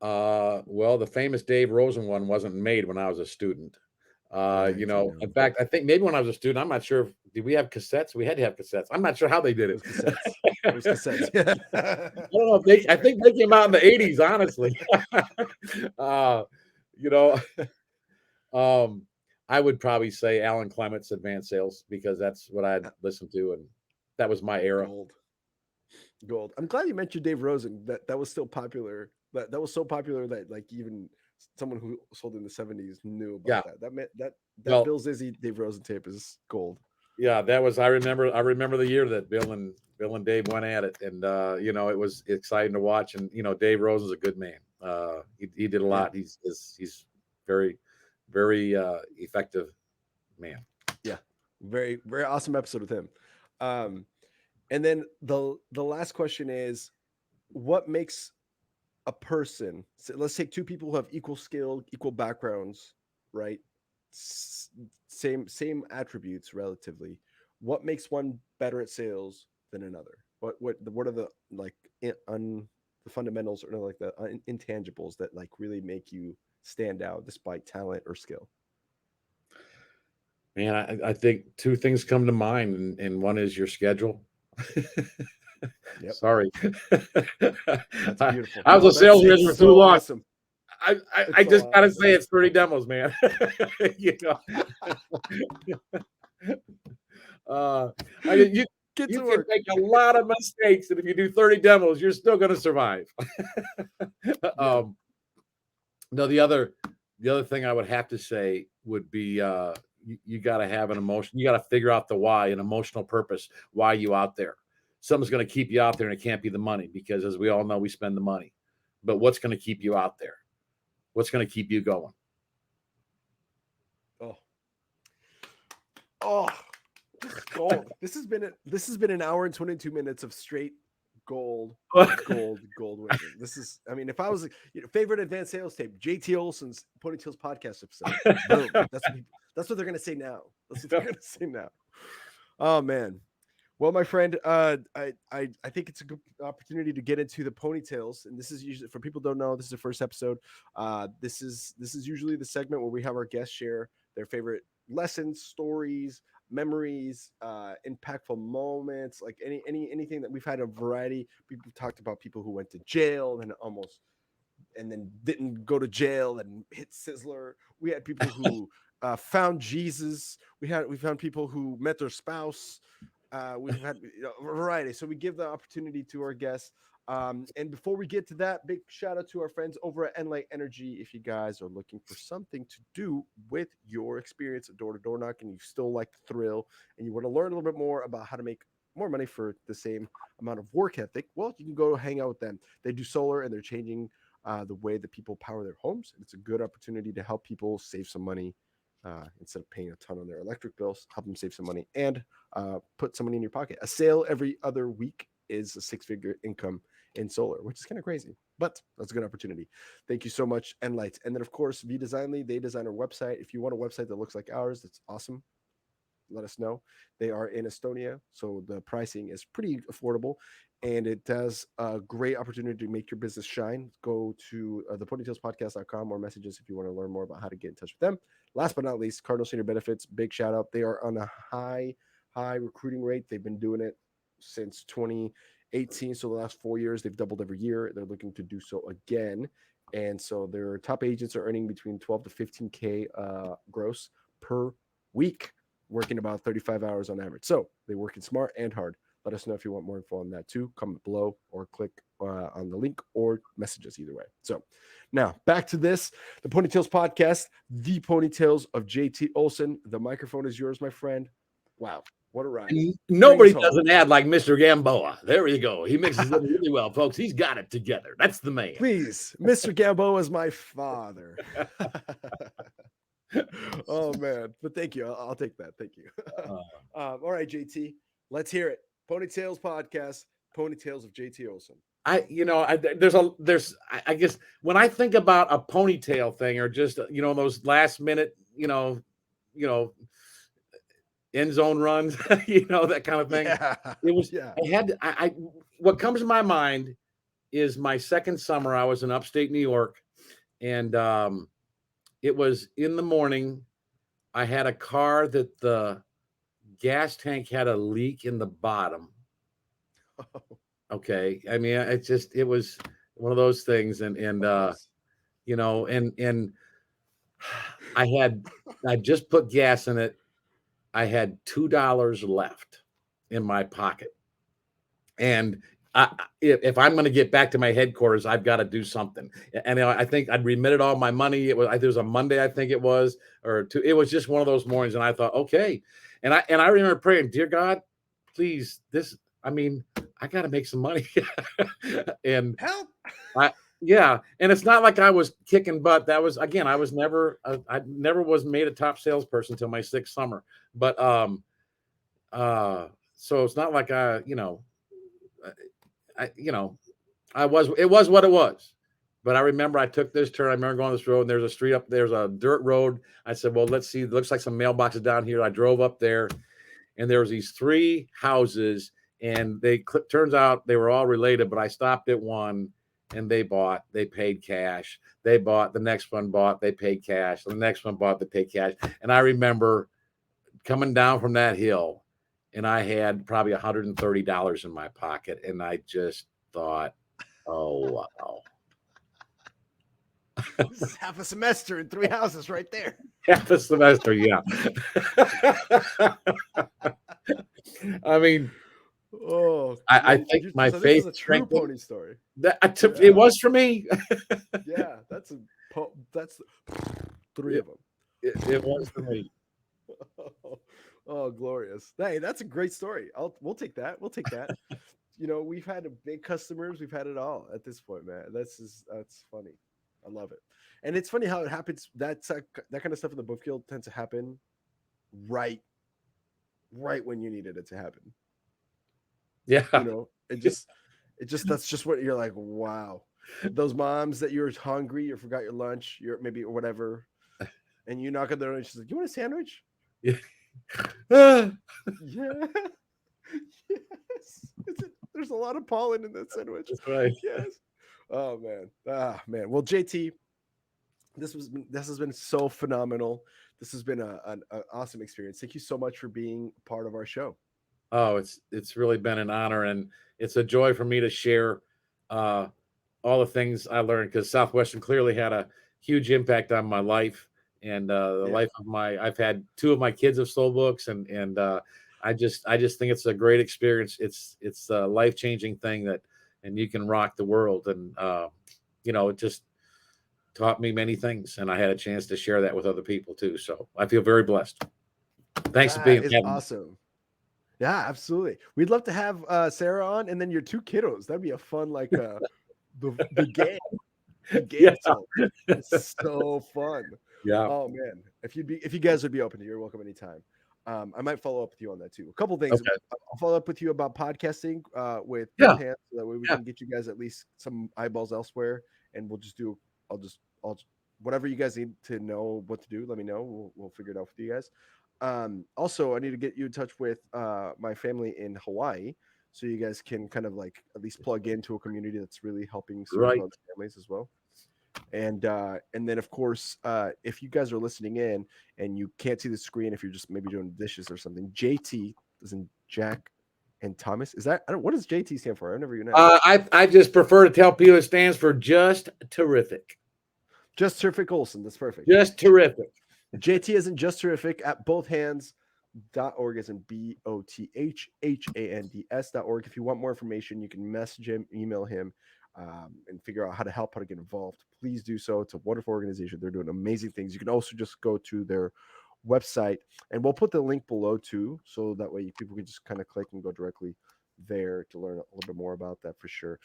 Well, the famous Dave Rosen one wasn't made when I was a student. Right, You I know, know. in fact, I think maybe when I was a student, I'm not sure. Did we have cassettes? We had to have cassettes. I'm not sure how they did It it. was cassettes. It was cassettes. I don't know if they. I think they came out in the '80s. Honestly, you know, I would probably say Alan Clement's Advanced Sales because that's what I'd listened to, and that was my era. Gold. I'm glad you mentioned Dave Rosen. That was still popular. That was so popular that like even someone who sold in the 70s knew about Yeah. that. That meant that Well, Bill Zizzy Dave Rosen tape is gold. yeah, that was. I remember the year that Bill and Dave went at it, and you know, it was exciting to watch. And you know, Dave Rosen's a good man. He did a lot. He's very effective man. Yeah. Very, very awesome episode with him. And then the last question is, what makes a person, so let's take two people who have equal skill, equal backgrounds, right? Same attributes relatively. What makes one better at sales than another? What are the like the fundamentals or like the intangibles that like really make you stand out despite talent or skill? Man, I think two things come to mind, and one is your schedule. Yep. Sorry, That's beautiful. I was a sales manager for too long. Awesome. I just gotta say it's 30 demos, man. You know, you can make a lot of mistakes, and if you do 30 demos, you're still going to survive. No, the other thing I would have to say would be you got to have an emotion. You got to figure out the why, an emotional purpose. Why you out there? Something's going to keep you out there, and it can't be the money because, as we all know, we spend the money. But what's going to keep you out there? What's going to keep you going? Oh, gold. This has been an hour and 22 minutes of straight gold. Wisdom. This is, I mean, if I was favorite advanced sales tape, JT Olson's Ponytails podcast episode. Boom. That's what they're gonna say now. That's what they're gonna say now. Oh man. Well, my friend, I think it's a good opportunity to get into the ponytails, and this is usually, for people who don't know, this is the first episode. This is usually the segment where we have our guests share their favorite lessons, stories, memories, impactful moments, like anything that we've had a variety. We've talked about people who went to jail and then didn't go to jail and hit Sizzler. We had people who found Jesus. We found people who met their spouse. We've had a variety. So we give the opportunity to our guests. And before we get to that, big shout out to our friends over at EnLight.Energy. If you guys are looking for something to do with your experience of door-to-door knocking, you still like the thrill, and you want to learn a little bit more about how to make more money for the same amount of work ethic, well, you can go hang out with them. They do solar, and they're changing the way that people power their homes. And it's a good opportunity to help people save some money instead of paying a ton on their electric bills, help them save some money and put some money in your pocket. A sale every other week is a six-figure income in solar, which is kind of crazy, but that's a good opportunity. Thank you so much, EnLight. And then, of course, VDisain, they design our website. If you want a website that looks like ours, that's awesome. let us know. They are in Estonia, so the pricing is pretty affordable, and it does a great opportunity to make your business shine. Go to theponytailspodcast.com or messages if you want to learn more about how to get in touch with them. Last but not least, Cardinal Senior Benefits, big shout out. They are on a high recruiting rate. They've been doing it since 2018, so the last 4 years they've doubled every year. They're looking to do so again, and so their top agents are earning between 12 to 15K gross per week, working about 35 hours on average. So they're working smart and hard. Let us know if you want more info on that too. Comment below or click on the link or message us either way. So now back to this, the Ponytails podcast, the Ponytails of JT Olson. The microphone is yours, my friend. Wow, what a ride. And nobody does an ad like Mr. Gamboa. There you go. He mixes it really well, folks. He's got it together. That's the man. Please, Mr. Gamboa is my father. Oh, man. But thank you. I'll take that. Thank you. All right, JT, let's hear it. Ponytails podcast, Ponytails of JT Olson. I guess when I think about a ponytail thing or just, those last minute, end zone runs, that kind of thing. Yeah. It was, what comes to my mind is my second summer. I was in upstate New York, and it was in the morning. I had a car that the gas tank had a leak in the bottom. Okay. I mean, it was one of those things. And I just put gas in it. I had $2 left in my pocket. And if I'm going to get back to my headquarters, I've got to do something. And I think I'd remitted all my money. It was a Monday, I think it was, it was just one of those mornings. And I thought, okay. And I remember praying, dear God, please, I got to make some money. And help. And it's not like I was kicking butt. That was, again, I never was made a top salesperson until my 6th summer. But so it's not like it was what it was. But I remember I took this turn. I remember going this road, and there's a street up there's a dirt road. I said, well, let's see. It looks like some mailboxes down here. I drove up there, and there was these 3 houses, and turns out they were all related, but I stopped at one, and they paid cash. They bought, the next one bought, they paid cash. The next one bought, they paid cash. And I remember coming down from that hill, and I had probably $130 in my pocket. And I just thought, oh, wow. This is half a semester in 3 houses right there. Half a semester, yeah. I mean, I think my faith. This is a true pony story. It was for me. Yeah, that's 3 of them. It was for me. Oh, glorious! Hey, that's a great story. We'll take that. We'll take that. We've had big customers. We've had it all at this point, man. That's funny. I love it, and it's funny how it happens. That kind of stuff in the book field tends to happen right when you needed it to happen. Yeah, it just that's just what you're like. Wow, those moms that you're hungry, you forgot your lunch, you're maybe or whatever, and you knock on their door and she's like, "You want a sandwich?" Yeah. Yeah. Yes. There's a lot of pollen in that sandwich. That's right. Yes. Oh man. Man. Well, JT, this has been so phenomenal. This has been an awesome experience. Thank you so much for being part of our show. Oh, it's really been an honor, and it's a joy for me to share all the things I learned, because Southwestern clearly had a huge impact on my life and the life of I've had 2 of my kids have sold books, and I just think it's a great experience. It's a life-changing thing and you can rock the world. And it just taught me many things, and I had a chance to share that with other people too. So I feel very blessed. Thanks for being awesome. Yeah, absolutely. We'd love to have Sarah on, and then your 2 kiddos. That'd be a fun, like the game. The game. Yeah. It's so fun. Yeah. Oh man, if you guys would be open to, you're welcome anytime. I might follow up with you on that too. A couple things. Okay. I'll follow up with you about podcasting with Yeah. Hands, so that way we can get you guys at least some eyeballs elsewhere, and I'll whatever you guys need to know what to do. Let me know. We'll figure it out with you guys. Also, I need to get you in touch with my family in Hawaii, so you guys can kind of like at least plug into a community that's really helping serve Right. other families as well. And then of course, if you guys are listening in and you can't see the screen, if you're just maybe doing dishes or something, JT is in Jack and Thomas. Is that, I don't, what does JT stand for? I never even know. I just prefer to tell people it stands for just terrific. Just Terrific Olson. That's perfect. Just terrific. JT isn't just terrific at both hands.org as in BOTHHANDS.org. If you want more information, you can message him, email him, and figure out how to help, how to get involved. Please do so. It's a wonderful organization. They're doing amazing things. You can also just go to their website, and we'll put the link below too, so that way people can just kind of click and go directly there to learn a little bit more about that for sure.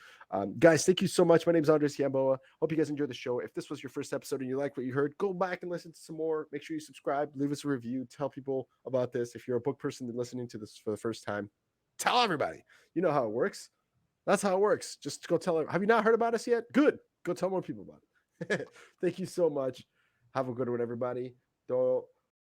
Guys, thank you so much. My name is Andres Yamboa. Hope you guys enjoyed the show. If this was your first episode and you like what you heard, go back and listen to some more. Make sure you subscribe, leave us a review, tell people about this. If you're a book person listening to this for the first time, tell everybody. You know how it works. That's how it works. Just go tell them. Have you not heard about us yet? Good. Go tell more people about it. Thank you so much. Have a good one, everybody. Don't